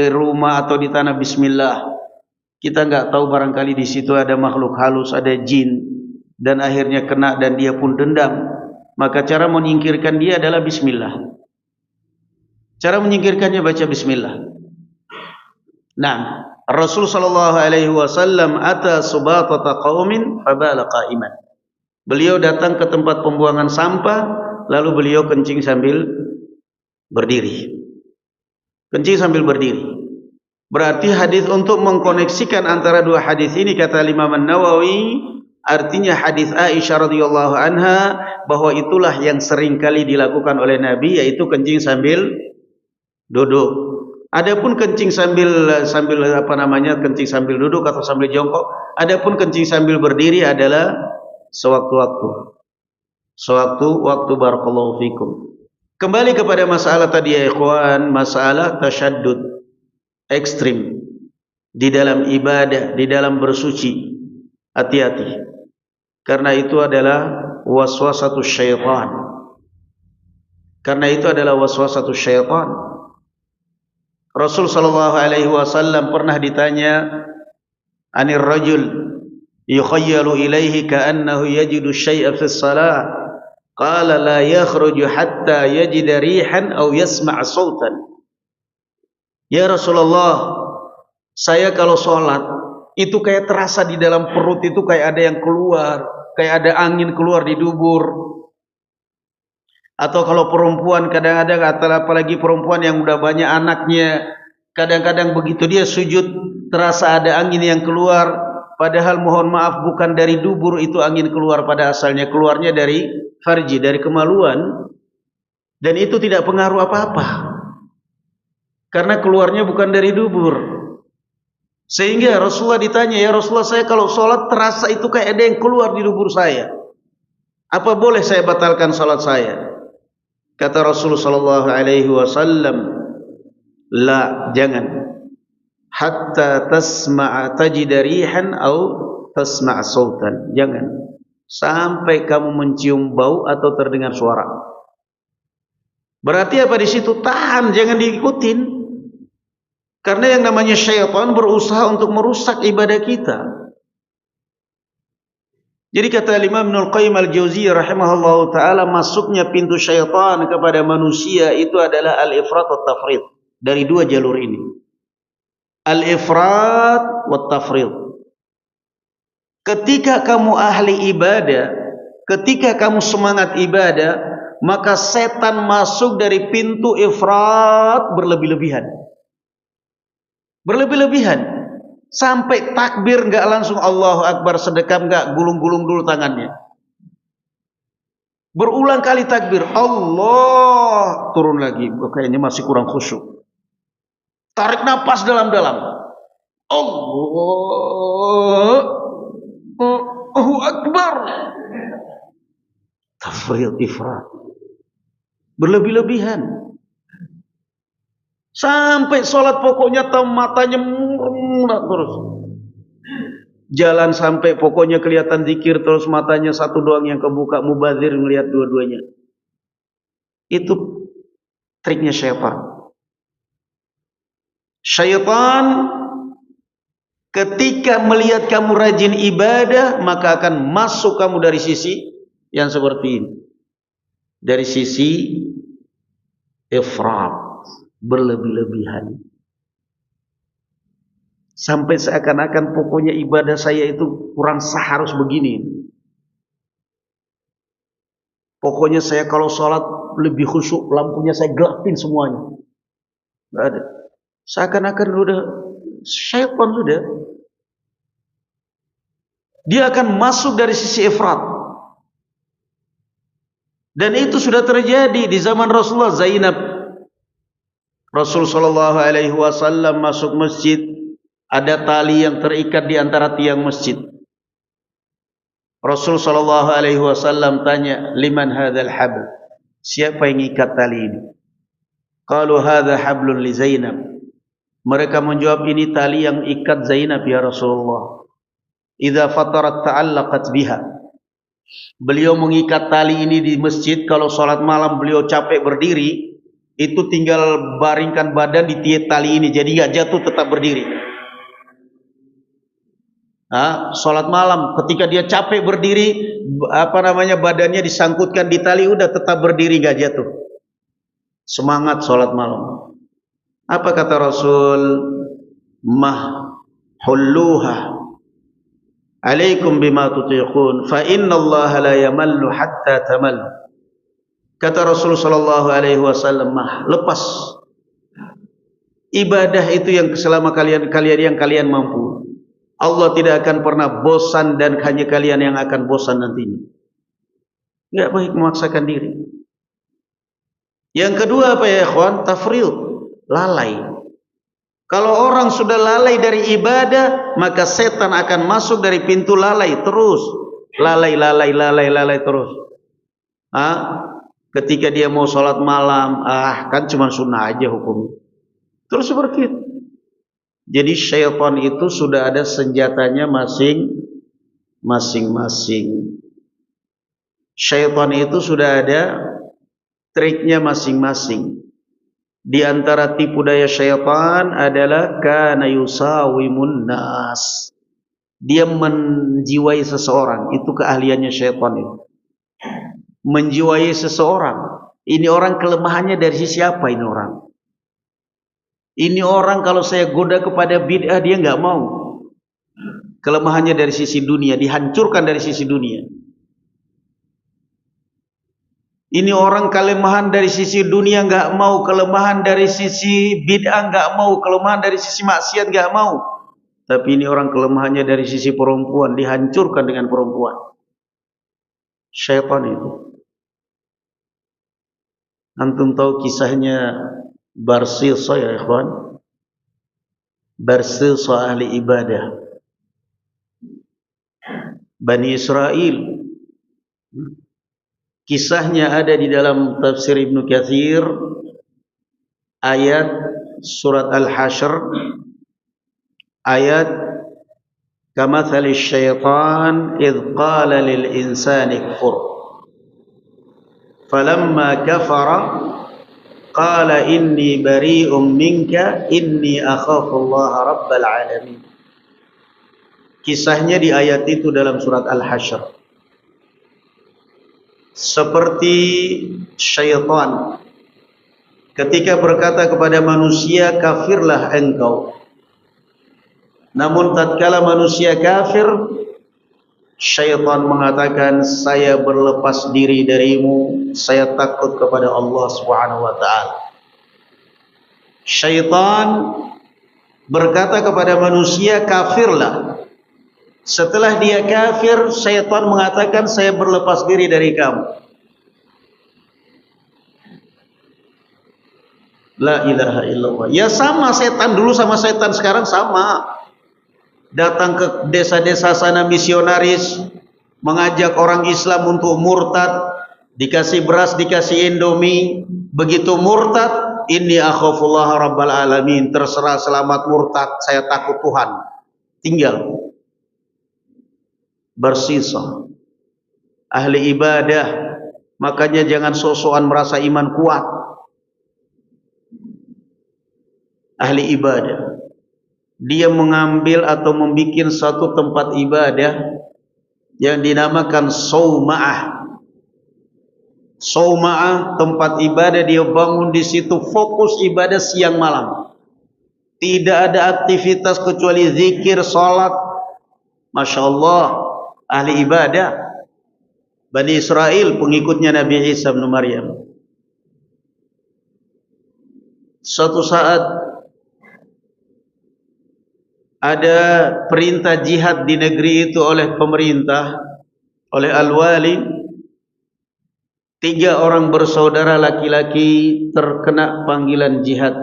rumah atau di tanah, bismillah. Kita nggak tahu, barangkali di situ ada makhluk halus, ada jin. dan akhirnya kena dan dia pun dendam, maka cara menyingkirkan dia adalah bismillah. Cara menyingkirkannya baca bismillah. Nah, Rasul sallallahu alaihi wasallam ata subatata qaumin fabala qa'iman. Beliau datang ke tempat pembuangan sampah, lalu beliau kencing sambil berdiri. Kencing sambil berdiri. Berarti hadis untuk mengkoneksikan antara dua hadis ini, kata Imam An-Nawawi, artinya hadis Aisyah radhiyallahu anha bahwa itulah yang sering kali dilakukan oleh Nabi, yaitu kencing sambil duduk. Adapun kencing sambil kencing sambil duduk atau sambil jongkok, adapun kencing sambil berdiri adalah sewaktu-waktu. Sewaktu-waktu, barakallahu fikum. Kembali kepada masalah tadi ya ikhwan, masalah tasyaddud, ekstrim di dalam ibadah, di dalam bersuci. Hati-hati. Karena itu adalah waswasatus syaitan. Karena itu adalah waswasatus syaitan. Rasul sallallahu alaihi wasallam pernah ditanya anir rajul yukhayyalu ilaihi ka'annahu yajidu syai'a fi shalah, qala la yakhruju hatta yajida rihan aw yasma' sautan. Ya Rasulullah, saya kalau sholat itu kayak terasa di dalam perut itu kayak ada yang keluar, kayak ada angin keluar di dubur. Atau kalau perempuan kadang-kadang, apalagi perempuan yang udah banyak anaknya, kadang-kadang begitu dia sujud terasa ada angin yang keluar, padahal mohon maaf bukan dari dubur itu angin keluar, pada asalnya keluarnya dari farji, dari kemaluan, dan itu tidak pengaruh apa-apa karena keluarnya bukan dari dubur. Sehingga Rasulullah ditanya, ya Rasulullah, saya kalau sholat terasa itu kayak ada yang keluar di dubur saya, apa boleh saya batalkan sholat saya? Kata Rasulullah sallallahu alaihi wasallam, la, jangan, hatta tasma'a tajida rihan au tasma' sautan. Jangan sampai kamu mencium bau atau terdengar suara. Berarti apa di situ? Tahan, jangan diikutin. Karena yang namanya syaitan berusaha untuk merusak ibadah kita. Jadi kata Imam Ibnul Qayyim Al-Jauziyah rahimahullahu taala, masuknya pintu syaitan kepada manusia itu adalah al-ifrat wa tafrid, dari dua jalur ini. Al-ifrat wa tafrid. Ketika kamu ahli ibadah, ketika kamu semangat ibadah, maka setan masuk dari pintu ifrat berlebih-lebihan. Berlebih-lebihan. Sampai takbir enggak langsung Allahu Akbar, sedekap enggak, gulung-gulung dulu tangannya. Berulang kali takbir, Allah, turun lagi, kayaknya masih kurang khusyuk. Tarik nafas dalam-dalam. Allahu Akbar. Tafrid, ifrat. Berlebih-lebihan. Sampai sholat pokoknya matanya terus. Jalan sampai pokoknya kelihatan zikir terus, matanya satu doang yang kebuka, mubazir melihat dua-duanya. Itu triknya syaitan. Syaitan ketika melihat kamu rajin ibadah, maka akan masuk kamu dari sisi yang seperti ini. Dari sisi ifrat, berlebih-lebihan. Sampai seakan-akan pokoknya ibadah saya itu kurang sah, harus begini. Pokoknya saya kalau sholat lebih khusyuk, lampunya saya gelapin semuanya. Nggak ada. Seakan-akan sudah syaitan sudah. Dia akan masuk dari sisi ifrat. Dan itu sudah terjadi di zaman Rasulullah. Zainab, Rasul sallallahu alaihi wasallam masuk masjid, ada tali yang terikat di antara tiang masjid. Rasul sallallahu alaihi wasallam tanya, "Liman hadzal habl?" Siapa yang ikat tali ini? Qalu hadza hablun li Zainab. Mereka menjawab, ini tali yang ikat Zainab ya Rasulullah. Idza fatarat ta'allaqat biha. Beliau mengikat tali ini di masjid, kalau salat malam beliau capek berdiri, itu tinggal baringkan badan di tali ini, jadi enggak jatuh, tetap berdiri. Sholat malam, ketika dia capek berdiri, badannya disangkutkan di tali, udah tetap berdiri, gak jatuh. Semangat sholat malam. Apa kata Rasul? Hulluha alaikum bima tutiqun fa innallaha la yamallu hatta tamallu. Kata Rasul sallallahu alaihi wasallam, lepas ibadah itu yang selama kalian mampu. Allah tidak akan pernah bosan dan hanya kalian yang akan bosan nantinya. Enggak baik memaksakan diri. Yang kedua apa ya ikhwan? Tafriq, lalai. Kalau orang sudah lalai dari ibadah, maka setan akan masuk dari pintu lalai terus. Lalai terus. Ketika dia mau sholat malam, kan cuma sunnah aja hukumnya. Terus seperti itu. Jadi syaitan itu sudah ada senjatanya masing-masing. Syaitan itu sudah ada triknya masing-masing. Di antara tipu daya syaitan adalah kana yusawimun nas. Dia menjiwai seseorang, itu keahliannya syaitan itu. Menjiwai seseorang. Ini orang kelemahannya dari sisi apa ini orang? Ini orang kalau saya goda kepada bid'ah dia enggak mau. Kelemahannya dari sisi dunia, dihancurkan dari sisi dunia. Ini orang kelemahan dari sisi dunia enggak mau, kelemahan dari sisi bid'ah enggak mau, kelemahan dari sisi maksiat enggak mau. Tapi ini orang kelemahannya dari sisi perempuan, dihancurkan dengan perempuan. Syaitan itu. Antum tahu kisahnya Barsisa ya ikhwan? Barsisa ahli ibadah Bani Israel. Kisahnya ada di dalam tafsir Ibnu Katsir, ayat surat Al-Hasyr, ayat kamathali syaitan idh qala lil insani kfur falamma kafara qala inni bari'um minka inni akhafullaha rabbal alamin. Kisahnya di ayat itu dalam surat Al-Hasyr. Seperti syaitan ketika berkata kepada manusia, kafirlah engkau. Namun tatkala manusia kafir, syaitan mengatakan, saya berlepas diri darimu, saya takut kepada Allah Subhanahu wa taala. Syaitan berkata kepada manusia, kafirlah. Setelah dia kafir, syaitan mengatakan, saya berlepas diri dari kamu. La ilaha illallah. Ya sama setan dulu sama setan sekarang sama. Datang ke desa-desa sana misionaris, mengajak orang Islam untuk murtad, dikasih beras, dikasih indomie, begitu murtad, inni akhafullaha rabbal alamin, terserah selamat murtad, saya takut Tuhan. Tinggal Barsisa ahli ibadah. Makanya jangan sok-sokan merasa iman kuat. Ahli ibadah, dia mengambil atau membuat satu tempat ibadah yang dinamakan sauma'ah. Sauma'ah, tempat ibadah, dia bangun di situ, fokus ibadah siang malam. Tidak ada aktivitas kecuali zikir, salat. Masya Allah, ahli ibadah. Bani Israel, pengikutnya Nabi Isa bin Maryam. Suatu saat ada perintah jihad di negeri itu oleh pemerintah, oleh al-wali. 3 orang bersaudara laki-laki terkena panggilan jihad,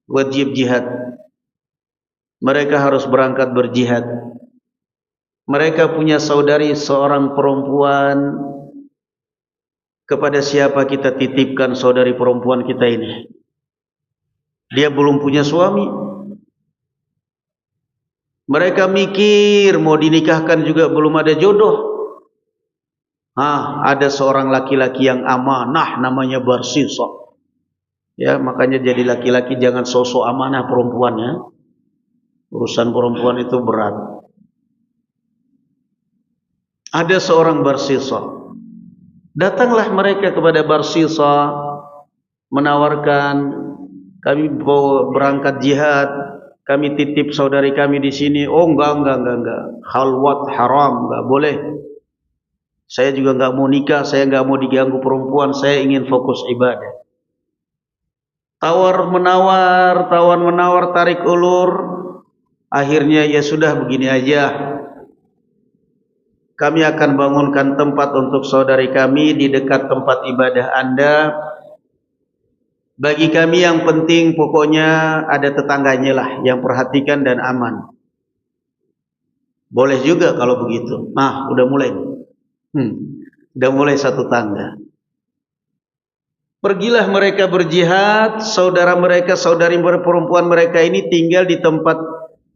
wajib jihad. Mereka harus berangkat berjihad. Mereka punya saudari seorang perempuan. Kepada siapa kita titipkan saudari perempuan kita ini? Dia belum punya suami. Mereka mikir mau dinikahkan juga belum ada jodoh. Ada seorang laki-laki yang amanah namanya Barsisa. Ya, makanya jadi laki-laki jangan sosok amanah perempuannya. Urusan perempuan itu berat. Ada seorang Barsisa. Datanglah mereka kepada Barsisa menawarkan, kami berangkat jihad, kami titip saudari kami di sini. Oh enggak. Khalwat haram, enggak boleh. Saya juga enggak mau nikah, saya enggak mau diganggu perempuan, saya ingin fokus ibadah. Tawar menawar, tarik ulur. Akhirnya ya sudah, begini aja. Kami akan bangunkan tempat untuk saudari kami di dekat tempat ibadah Anda. Bagi kami yang penting pokoknya ada tetangganya lah yang perhatikan dan aman. Boleh juga kalau begitu. Nah, udah mulai. Udah mulai satu tangga. Pergilah mereka berjihad, saudara mereka, saudari perempuan mereka ini tinggal di tempat,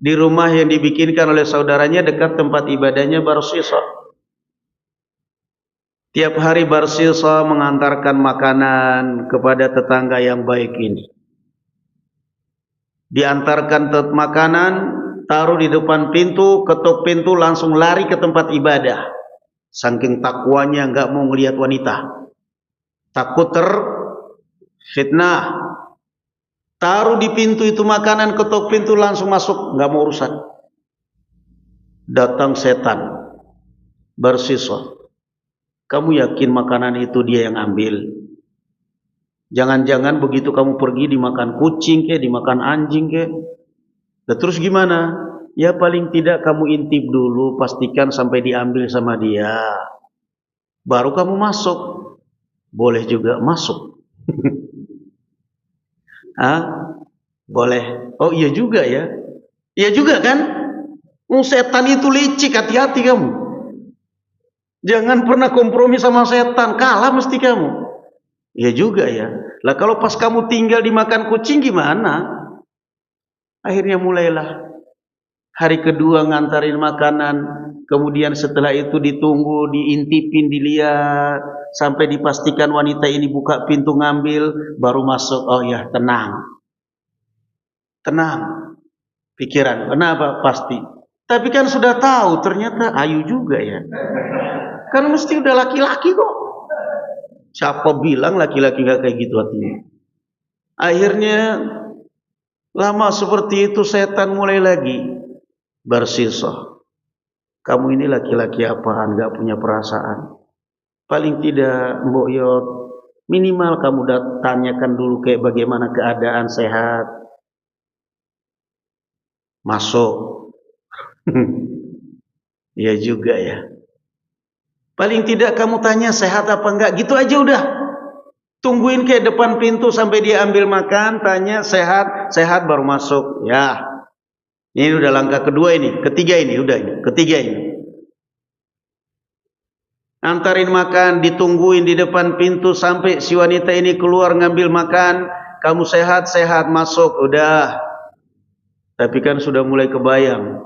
di rumah yang dibikinkan oleh saudaranya dekat tempat ibadahnya Barsisa. Tiap hari Barsisa mengantarkan makanan kepada tetangga yang baik ini. Diantarkan makanan, taruh di depan pintu, ketuk pintu, langsung lari ke tempat ibadah. Saking takwanya enggak mau melihat wanita. Takut terfitnah. Taruh di pintu itu makanan, ketuk pintu, langsung masuk, enggak mau urusan. Datang setan. Barsisa, kamu yakin makanan itu dia yang ambil? Jangan-jangan begitu kamu pergi dimakan kucing ke, dimakan anjing ke? Nah, terus gimana? Ya paling tidak kamu intip dulu, pastikan sampai diambil sama dia. Baru kamu masuk. Boleh juga masuk. Boleh. Oh iya juga ya. Iya juga kan? Setan itu licik, hati-hati kamu. Jangan pernah kompromi sama setan, kalah mesti kamu. Iya juga ya. Lah kalau pas kamu tinggal dimakan kucing gimana? Akhirnya mulailah hari kedua ngantarin makanan, kemudian setelah itu ditunggu, diintipin, dilihat, sampai dipastikan wanita ini buka pintu ngambil, baru masuk. Oh ya, tenang. Pikiran, kenapa? Pasti. Tapi kan sudah tahu, ternyata ayu juga ya. Kan mesti udah laki-laki kok. Siapa bilang laki-laki gak kayak gitu hatinya? Akhirnya lama seperti itu setan mulai lagi. Barsisa, kamu ini laki-laki apaan, gak punya perasaan? Paling tidak mbok yot, minimal kamu tanyakan dulu kayak bagaimana keadaan, sehat. Masuk. Ya juga ya. Paling tidak kamu tanya sehat apa enggak, gitu aja udah. Tungguin ke depan pintu sampai dia ambil makan, tanya sehat, baru masuk. Ya. Ini udah langkah kedua ini, ketiga ini. Antarin makan, ditungguin di depan pintu sampai si wanita ini keluar ngambil makan, kamu sehat, masuk, udah. Tapi kan sudah mulai kebayang.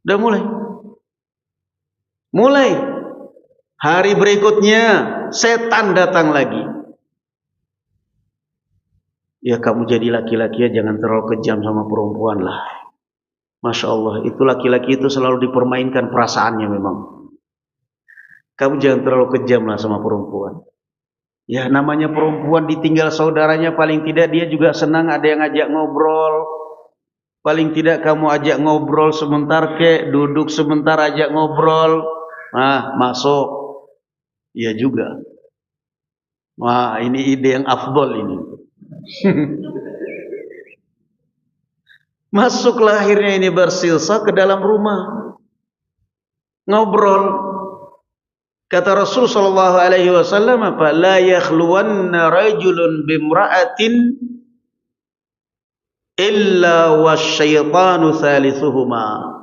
Udah mulai. Hari berikutnya setan datang lagi. Ya kamu jadi laki-laki ya jangan terlalu kejam sama perempuan lah. Masya Allah, itu laki-laki itu selalu dipermainkan perasaannya memang. Kamu jangan terlalu kejam lah sama perempuan. Ya namanya perempuan ditinggal saudaranya, paling tidak dia juga senang ada yang ajak ngobrol. Paling tidak kamu ajak ngobrol sebentar ke, duduk sebentar ajak ngobrol. Nah, masuk. Iya juga. Wah, ini ide yang afdol ini. Masuklah akhirnya ini Barsisa ke dalam rumah. Ngobrol. Kata Rasul sallallahu alaihi wasallam apa? La yakhluwanna rajulun bimra'atin illa wasyaitanu thalithuhuma.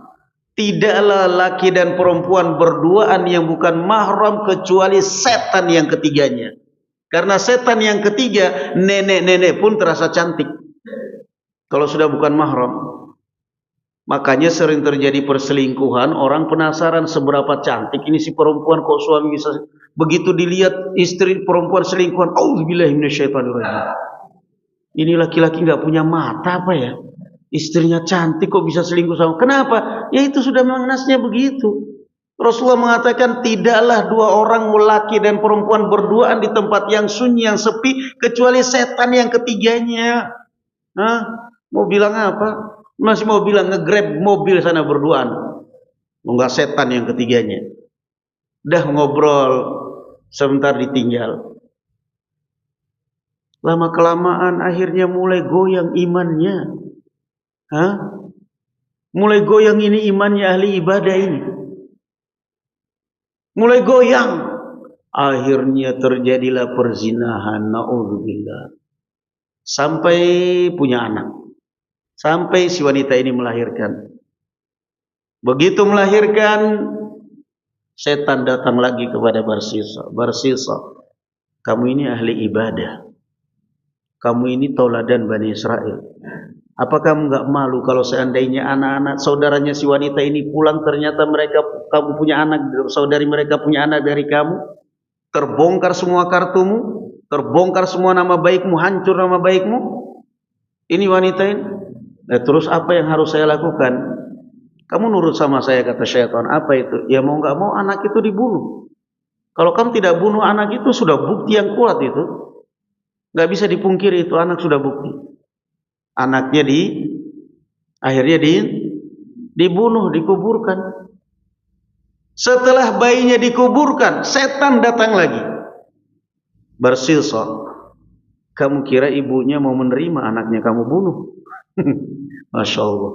Tidaklah laki dan perempuan berduaan yang bukan mahram kecuali setan yang ketiganya. Karena setan yang ketiga, nenek-nenek pun terasa cantik kalau sudah bukan mahram. Makanya sering terjadi perselingkuhan, orang penasaran seberapa cantik ini si perempuan, kok suami bisa begitu dilihat istri perempuan selingkuhan, auzubillahi minasyaitonirrajim. Ini laki-laki enggak punya mata apa ya? Istrinya cantik kok bisa selingkuh sama. Kenapa? Ya itu sudah memang nasnya begitu. Rasulullah mengatakan tidaklah dua orang laki dan perempuan berduaan di tempat yang sunyi, yang sepi, kecuali setan yang ketiganya. Mau bilang apa? Masih mau bilang nge-grab mobil sana berduaan. Enggak, setan yang ketiganya. Dah ngobrol, sebentar ditinggal. Lama-kelamaan akhirnya mulai goyang imannya. Mulai goyang ini imannya ahli ibadah ini. Mulai goyang. Akhirnya terjadilah perzinahan. Na'udzubillah. Sampai punya anak. Sampai si wanita ini melahirkan. Begitu melahirkan, setan datang lagi kepada Barsisa. Barsisa, kamu ini ahli ibadah. Kamu ini tauladan Bani Israel. Apa kamu enggak malu kalau seandainya anak-anak saudaranya si wanita ini pulang, ternyata kamu punya anak, saudari mereka punya anak dari kamu? Terbongkar semua kartumu, terbongkar semua nama baikmu, hancur nama baikmu. Ini wanita ini. Nah, terus apa yang harus saya lakukan? Kamu nurut sama saya, kata syaitan. Apa itu? Ya mau enggak mau anak itu dibunuh. Kalau kamu tidak bunuh anak itu, sudah bukti yang kuat itu. Enggak bisa dipungkiri, itu anak sudah bukti. Anaknya akhirnya dibunuh, dikuburkan. Setelah bayinya dikuburkan, setan datang lagi. Barsisa, kamu kira ibunya mau menerima anaknya kamu bunuh? Masya Allah.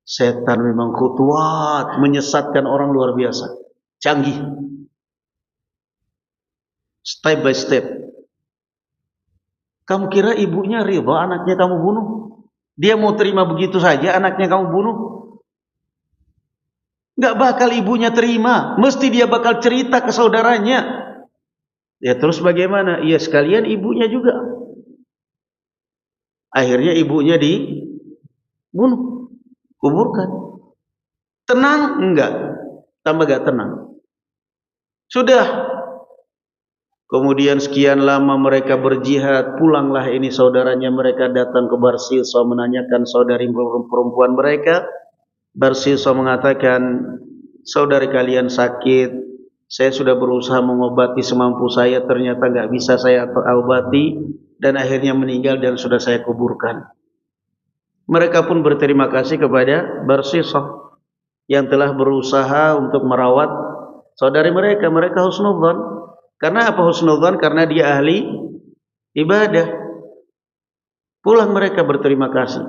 Setan memang kuat, menyesatkan orang luar biasa. Canggih. Step by step. Kamu kira ibunya ridha anaknya kamu bunuh? Dia mau terima begitu saja anaknya kamu bunuh? Enggak bakal ibunya terima. Mesti dia bakal cerita ke saudaranya. Ya terus bagaimana? Ya sekalian ibunya juga. Akhirnya ibunya dibunuh, kuburkan. Tenang? Enggak. Tambah gak tenang. Sudah. Kemudian sekian lama mereka berjihad, pulanglah ini saudaranya mereka datang ke Barsisa menanyakan saudari perempuan mereka. Barsisa mengatakan, saudari kalian sakit, saya sudah berusaha mengobati semampu saya, ternyata gak bisa saya obati, dan akhirnya meninggal dan sudah saya kuburkan. Mereka pun berterima kasih kepada Barsisa yang telah berusaha untuk merawat saudari mereka. Mereka husnudzan. Karena apa husnudzan? Karena dia ahli ibadah. Pulang mereka berterima kasih.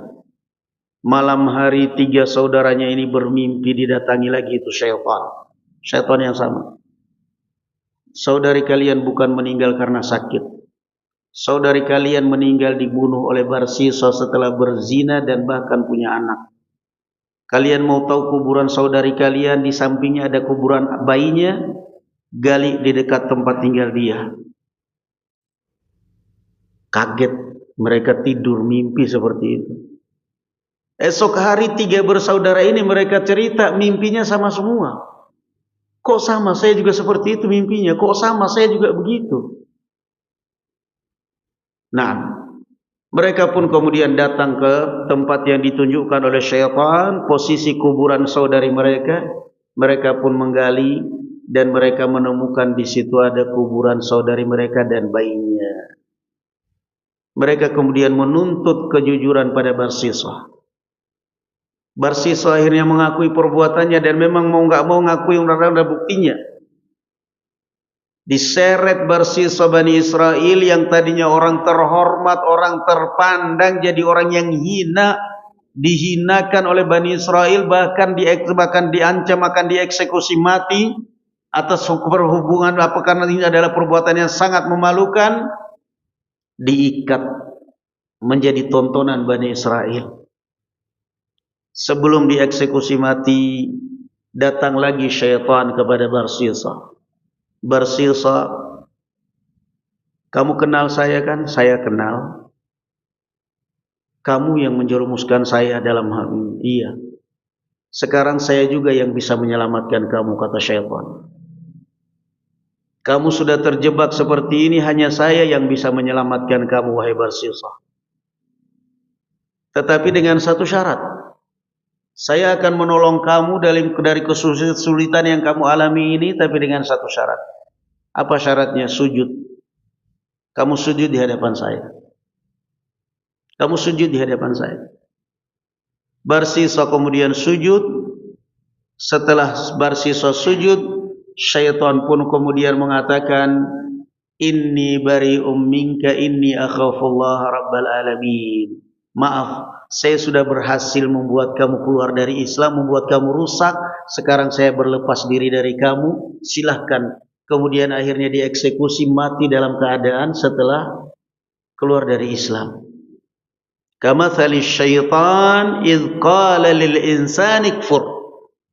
Malam hari 3 saudaranya ini bermimpi didatangi lagi itu syaitan. Syaitan yang sama. Saudari kalian bukan meninggal karena sakit. Saudari kalian meninggal dibunuh oleh Barsisa setelah berzina dan bahkan punya anak. Kalian mau tahu kuburan saudari kalian? Di sampingnya ada kuburan bayinya. Gali di dekat tempat tinggal dia. Kaget, mereka tidur mimpi seperti itu. Esok hari 3 bersaudara ini mereka cerita mimpinya sama semua. Kok sama, saya juga seperti itu mimpinya. Kok sama, saya juga begitu. Nah, mereka pun kemudian datang ke tempat yang ditunjukkan oleh syaitan, posisi kuburan saudari mereka. Mereka pun menggali dan mereka menemukan di situ ada kuburan saudari mereka dan bayinya. Mereka kemudian menuntut kejujuran pada Barsisa. Barsisa akhirnya mengakui perbuatannya dan memang mau nggak mau ngakui ada buktinya. Diseret Barsisa Bani Israel yang tadinya orang terhormat, orang terpandang, jadi orang yang hina, dihinakan oleh Bani Israel, bahkan diancam akan dieksekusi mati atas perhubungan apa, karena ini adalah perbuatan yang sangat memalukan. Diikat menjadi tontonan Bani Israel. Sebelum dieksekusi mati, datang lagi syaitan kepada Barsisa. Barsisa, kamu kenal saya kan? Saya kenal. Kamu yang menjerumuskan saya dalam hal ini. Iya. Sekarang saya juga yang bisa menyelamatkan kamu, kata syaitan. Kamu sudah terjebak seperti ini, hanya saya yang bisa menyelamatkan kamu, wahai Barsisa. Tetapi dengan satu syarat. Saya akan menolong kamu dari kesulitan yang kamu alami ini, tapi dengan satu syarat. Apa syaratnya? Sujud. Kamu sujud di hadapan saya. Kamu sujud di hadapan saya. Barsisa kemudian sujud. Setelah barsisa sujud, syaitan pun kemudian mengatakan, inni bari'um minka inni akhafullah rabbal alamin. Maaf, saya sudah berhasil membuat kamu keluar dari Islam, membuat kamu rusak. Sekarang saya berlepas diri dari kamu. Silahkan. Kemudian akhirnya dieksekusi, mati dalam keadaan setelah keluar dari Islam. Kamathali syaitan idh qala lil insani kfur.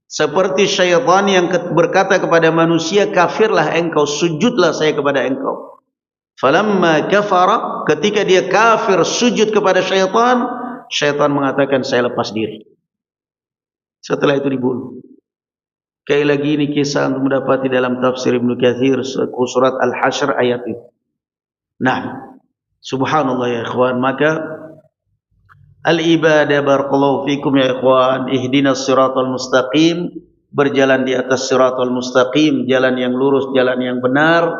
Seperti syaitan yang berkata kepada manusia, kafirlah engkau, sujudlah saya kepada engkau. Falamma kafara, ketika dia kafir sujud kepada syaitan, syaitan mengatakan saya lepas diri. Setelah itu dibunuh. Sekali lagi ini kisah untuk mendapati dalam tafsir Ibnu Katsir surat Al-Hasyr ayat itu. Nah, subhanallah ya ikhwan, maka al-ibadah barakallahu fikum ya ikhwan, ihdinas siratal mustaqim, berjalan di atas siratal mustaqim, jalan yang lurus, jalan yang benar,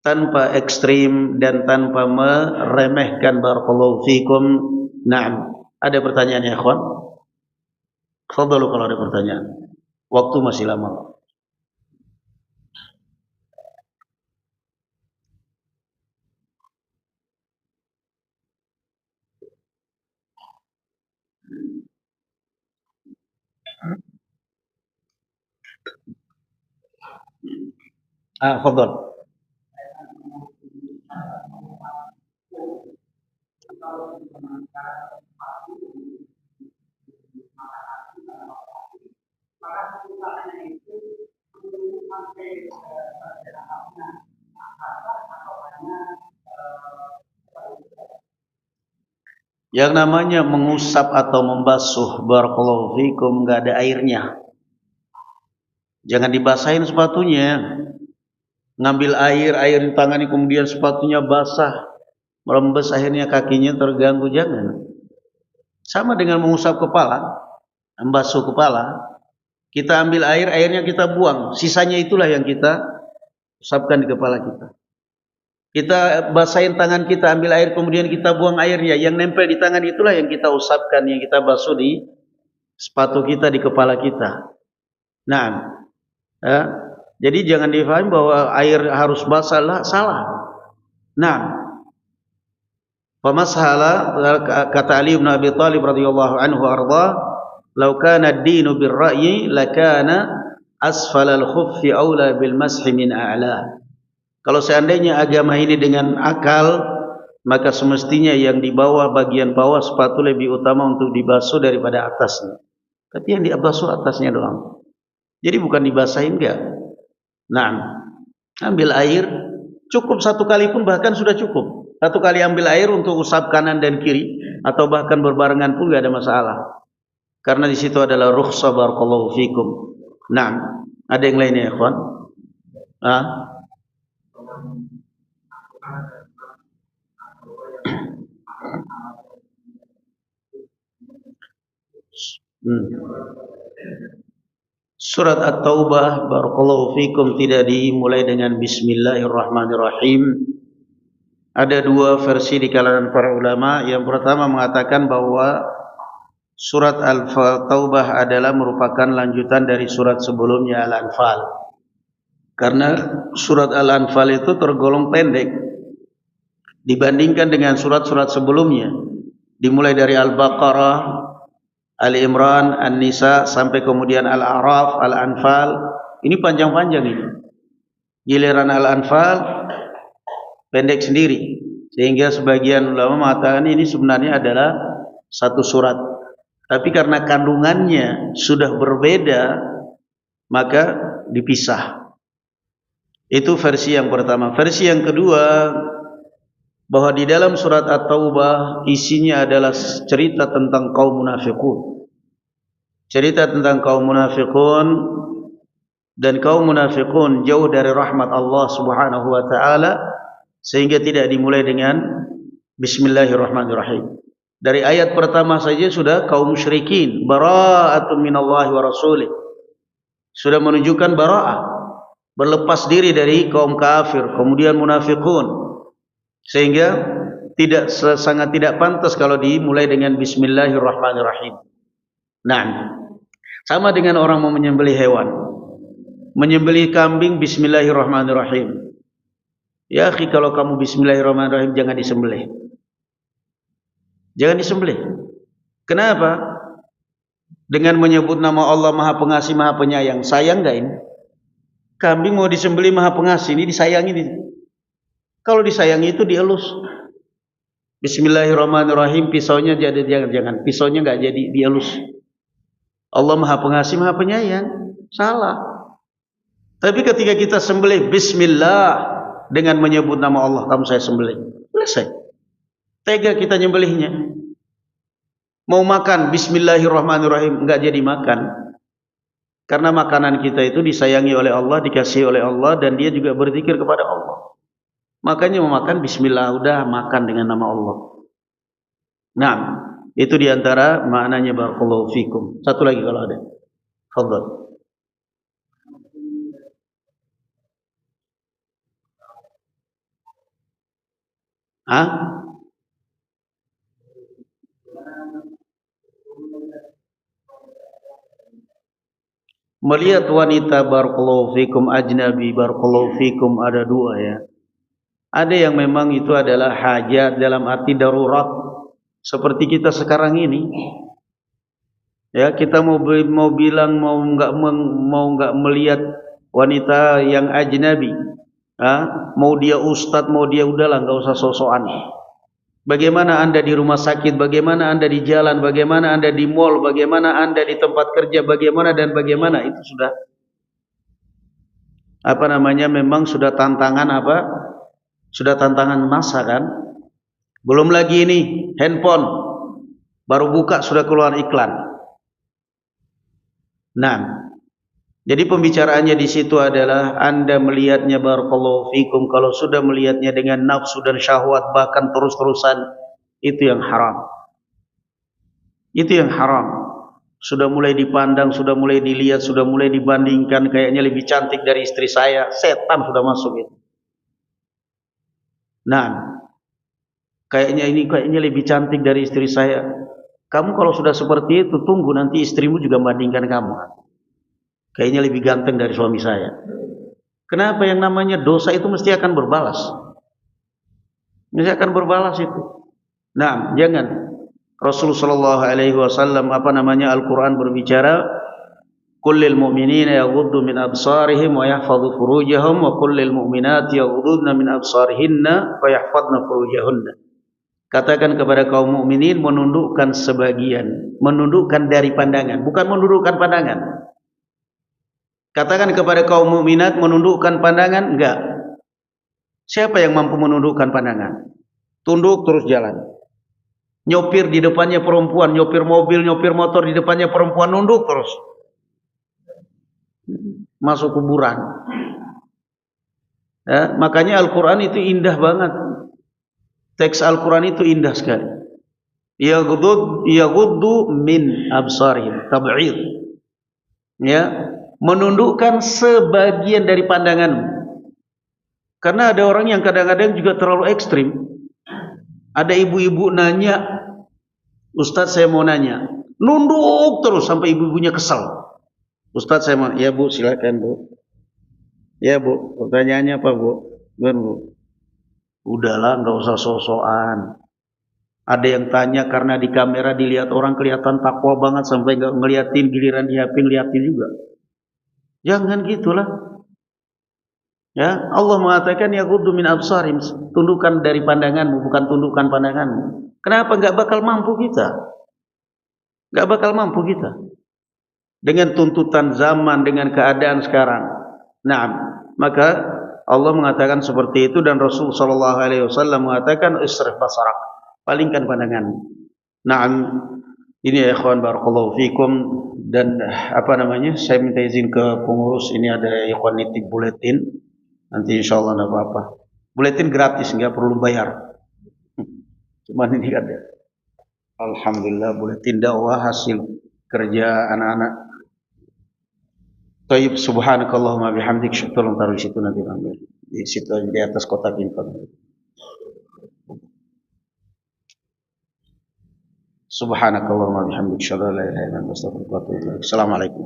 tanpa ekstrim dan tanpa meremehkan barakallahu fikum. Naam, ada pertanyaan ya ikhwan? Fadhalu kalau ada pertanyaan. Waktu masih lama. Fadhal. Yang namanya mengusap atau membasuh barakallahu fikum enggak ada airnya. Jangan dibasahin sepatunya. Ngambil air di tangannya kemudian sepatunya basah, merembes akhirnya kakinya terganggu, jangan. Sama dengan mengusap kepala, membasuh kepala. Kita ambil airnya kita buang, sisanya itulah yang kita usapkan di kepala kita. Kita basahin tangan kita, ambil air kemudian kita buang airnya, yang nempel di tangan itulah yang kita usapkan, yang kita basuh di sepatu kita, di kepala kita. Nah, jadi jangan difahami bahwa air harus basah, lah, salah. Nah, famashala, kata Ali bin Abi Thalib radhiyallahu anhu arda, "Law kana ad-dinu bir-ra'yi lakana asfala al-khuffi aula bil mashi min a'la." Kalau seandainya agama ini dengan akal, maka semestinya yang di bawah, bagian bawah sepatu lebih utama untuk dibasuh daripada atasnya. Tapi yang dibasuh atasnya doang. Jadi bukan dibasahin enggak. Nah, ambil air, cukup satu kali pun bahkan sudah cukup. Satu kali ambil air untuk usap kanan dan kiri, atau bahkan berbarengan pun enggak ada masalah. Karena di situ adalah rukhsah barakallahu fikum. Nah, ada yang lainnya ya kawan? Surat At-Taubah barakallahu fikum tidak dimulai dengan bismillahirrahmanirrahim. Ada dua versi di kalangan para ulama. Yang pertama mengatakan bahwa surat Al-Taubah adalah merupakan lanjutan dari surat sebelumnya Al-Anfal. Karena surat Al-Anfal itu tergolong pendek dibandingkan dengan surat-surat sebelumnya. Dimulai dari Al-Baqarah, Ali Imran, An-Nisa, sampai kemudian Al-A'raf, Al-Anfal. Ini panjang-panjang ini. Giliran Al-Anfal pendek sendiri. Sehingga sebagian ulama mengatakan ini sebenarnya adalah satu surat. Tapi karena kandungannya sudah berbeda, maka dipisah. Itu versi yang pertama. Versi yang kedua, bahwa di dalam surat At-Taubah isinya adalah cerita tentang kaum munafikun. Cerita tentang kaum munafikun, dan kaum munafikun jauh dari rahmat Allah Subhanahu wa taala, sehingga tidak dimulai dengan bismillahirrahmanirrahim. Dari ayat pertama saja sudah kaum musyrikin, bara'atun minallahi wa rasulih. Sudah menunjukkan bara'ah, berlepas diri dari kaum kafir, kemudian munafiqun. Sehingga sangat tidak pantas kalau dimulai dengan bismillahirrahmanirrahim. Nah, sama dengan orang mau menyembelih hewan. Menyembelih kambing bismillahirrahmanirrahim. Ya akhi, kalau kamu bismillahirrahmanirrahim jangan disembelih. Jangan disembelih. Kenapa? Dengan menyebut nama Allah Maha Pengasih, Maha Penyayang. Sayang enggak ini? Kambing mau disembelih Maha Pengasih, ini disayangi. Kalau disayangi itu dielus. Bismillahirrahmanirrahim, pisaunya jangan. Pisaunya enggak jadi dielus. Allah Maha Pengasih, Maha Penyayang. Salah. Tapi ketika kita sembelih bismillah dengan menyebut nama Allah, kamu saya sembelih. Selesai. Tega kita nyembelihnya. Mau makan bismillahirrahmanirrahim, enggak jadi makan. Karena makanan kita itu disayangi oleh Allah, dikasihi oleh Allah, dan dia juga berzikir kepada Allah. Makanya mau makan bismillah, udah makan dengan nama Allah. Nah, itu diantara maknanya barakallahu fikum. Satu lagi kalau ada. Fadhal. Hah? Melihat wanita barakallahu fikum ajnabi barakallahu fikum ada dua ya. Ada yang memang itu adalah hajat dalam arti darurat seperti kita sekarang ini. Ya, kita mau bilang mau enggak melihat wanita yang ajnabi. Mau dia ustadz, mau dia udahlah enggak usah sosokan. Bagaimana Anda di rumah sakit, bagaimana Anda di jalan, bagaimana Anda di mall, bagaimana Anda di tempat kerja, bagaimana dan bagaimana, itu sudah memang sudah tantangan sudah tantangan masa kan. Belum lagi ini handphone baru buka sudah keluar iklan. Nah, jadi pembicaraannya di situ adalah Anda melihatnya barakallahu fikum, kalau sudah melihatnya dengan nafsu dan syahwat bahkan terus-terusan, itu yang haram. Itu yang haram. Sudah mulai dipandang, sudah mulai dilihat, sudah mulai dibandingkan, kayaknya lebih cantik dari istri saya, setan sudah masuk itu. Nah, kayaknya lebih cantik dari istri saya. Kamu kalau sudah seperti itu, tunggu nanti istrimu juga membandingkan kamu. Kayaknya lebih ganteng dari suami saya. Kenapa? Yang namanya dosa itu mesti akan berbalas. Mesti akan berbalas itu. Nah, jangan. Rasulullah sallallahu alaihi wasallam Al-Qur'an berbicara, "Kullil mu'minina yaghuddu min absarihim wa yahfadhu furujahum wa kullil mu'minati yaghudduna min absarihinna wa yahfadna furujahunna." Katakan kepada kaum mukminin menundukkan sebagian, menundukkan dari pandangan, bukan menundukkan pandangan. Katakan kepada kaum mukminat menundukkan pandangan, enggak. Siapa yang mampu menundukkan pandangan? Tunduk terus jalan. Nyopir di depannya perempuan, nyopir mobil, nyopir motor di depannya perempuan, nunduk terus. Masuk kuburan. Ya, makanya Al-Quran itu indah banget. Teks Al-Quran itu indah sekali. Yaghuddu min absarihim, tab'id. Ya, menundukkan sebagian dari pandangan. Karena ada orang yang kadang-kadang juga terlalu ekstrim. Ada ibu-ibu nanya, "Ustaz saya mau nanya." Nunduk terus sampai ibu-ibunya kesal. "Ustaz saya mau." "Ya Bu, silakan Bu." "Ya Bu, pertanyaannya apa Bu?" "Bu." "Udahlah, enggak usah sosokan." Ada yang tanya karena di kamera dilihat orang kelihatan takwa banget sampai enggak ngeliatin, giliran di HP ngeliatin juga. Jangan gitulah. Ya, Allah mengatakan yaghuddu min absarim, tundukkan dari pandanganmu, bukan tundukkan pandanganmu. Kenapa? Enggak bakal mampu kita. Enggak bakal mampu kita. Dengan tuntutan zaman, dengan keadaan sekarang. Nah, maka Allah mengatakan seperti itu dan Rasul sallallahu alaihi wasallam mengatakan isrif basarak, palingkan pandanganmu. Naam, ini ya ikhwan barakallahu fikum. Dan saya minta izin ke pengurus, ini ada ikhwan nitip buletin, nanti insyaallah enggak apa-apa. Buletin gratis, enggak perlu bayar. Cuma ini ada. Alhamdulillah boleh tindakwah hasil kerja anak-anak. Tayyib subhanakallahumma bihamdik tolong taruh di situ nanti ambil. Di situ di atas kotak infak. Subhanakallahumma bihamdik asyhadu an la ilaha illa anta astaghfiruka wa atubu ilaik. Assalamualaikum.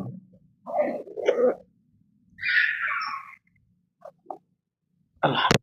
Allah.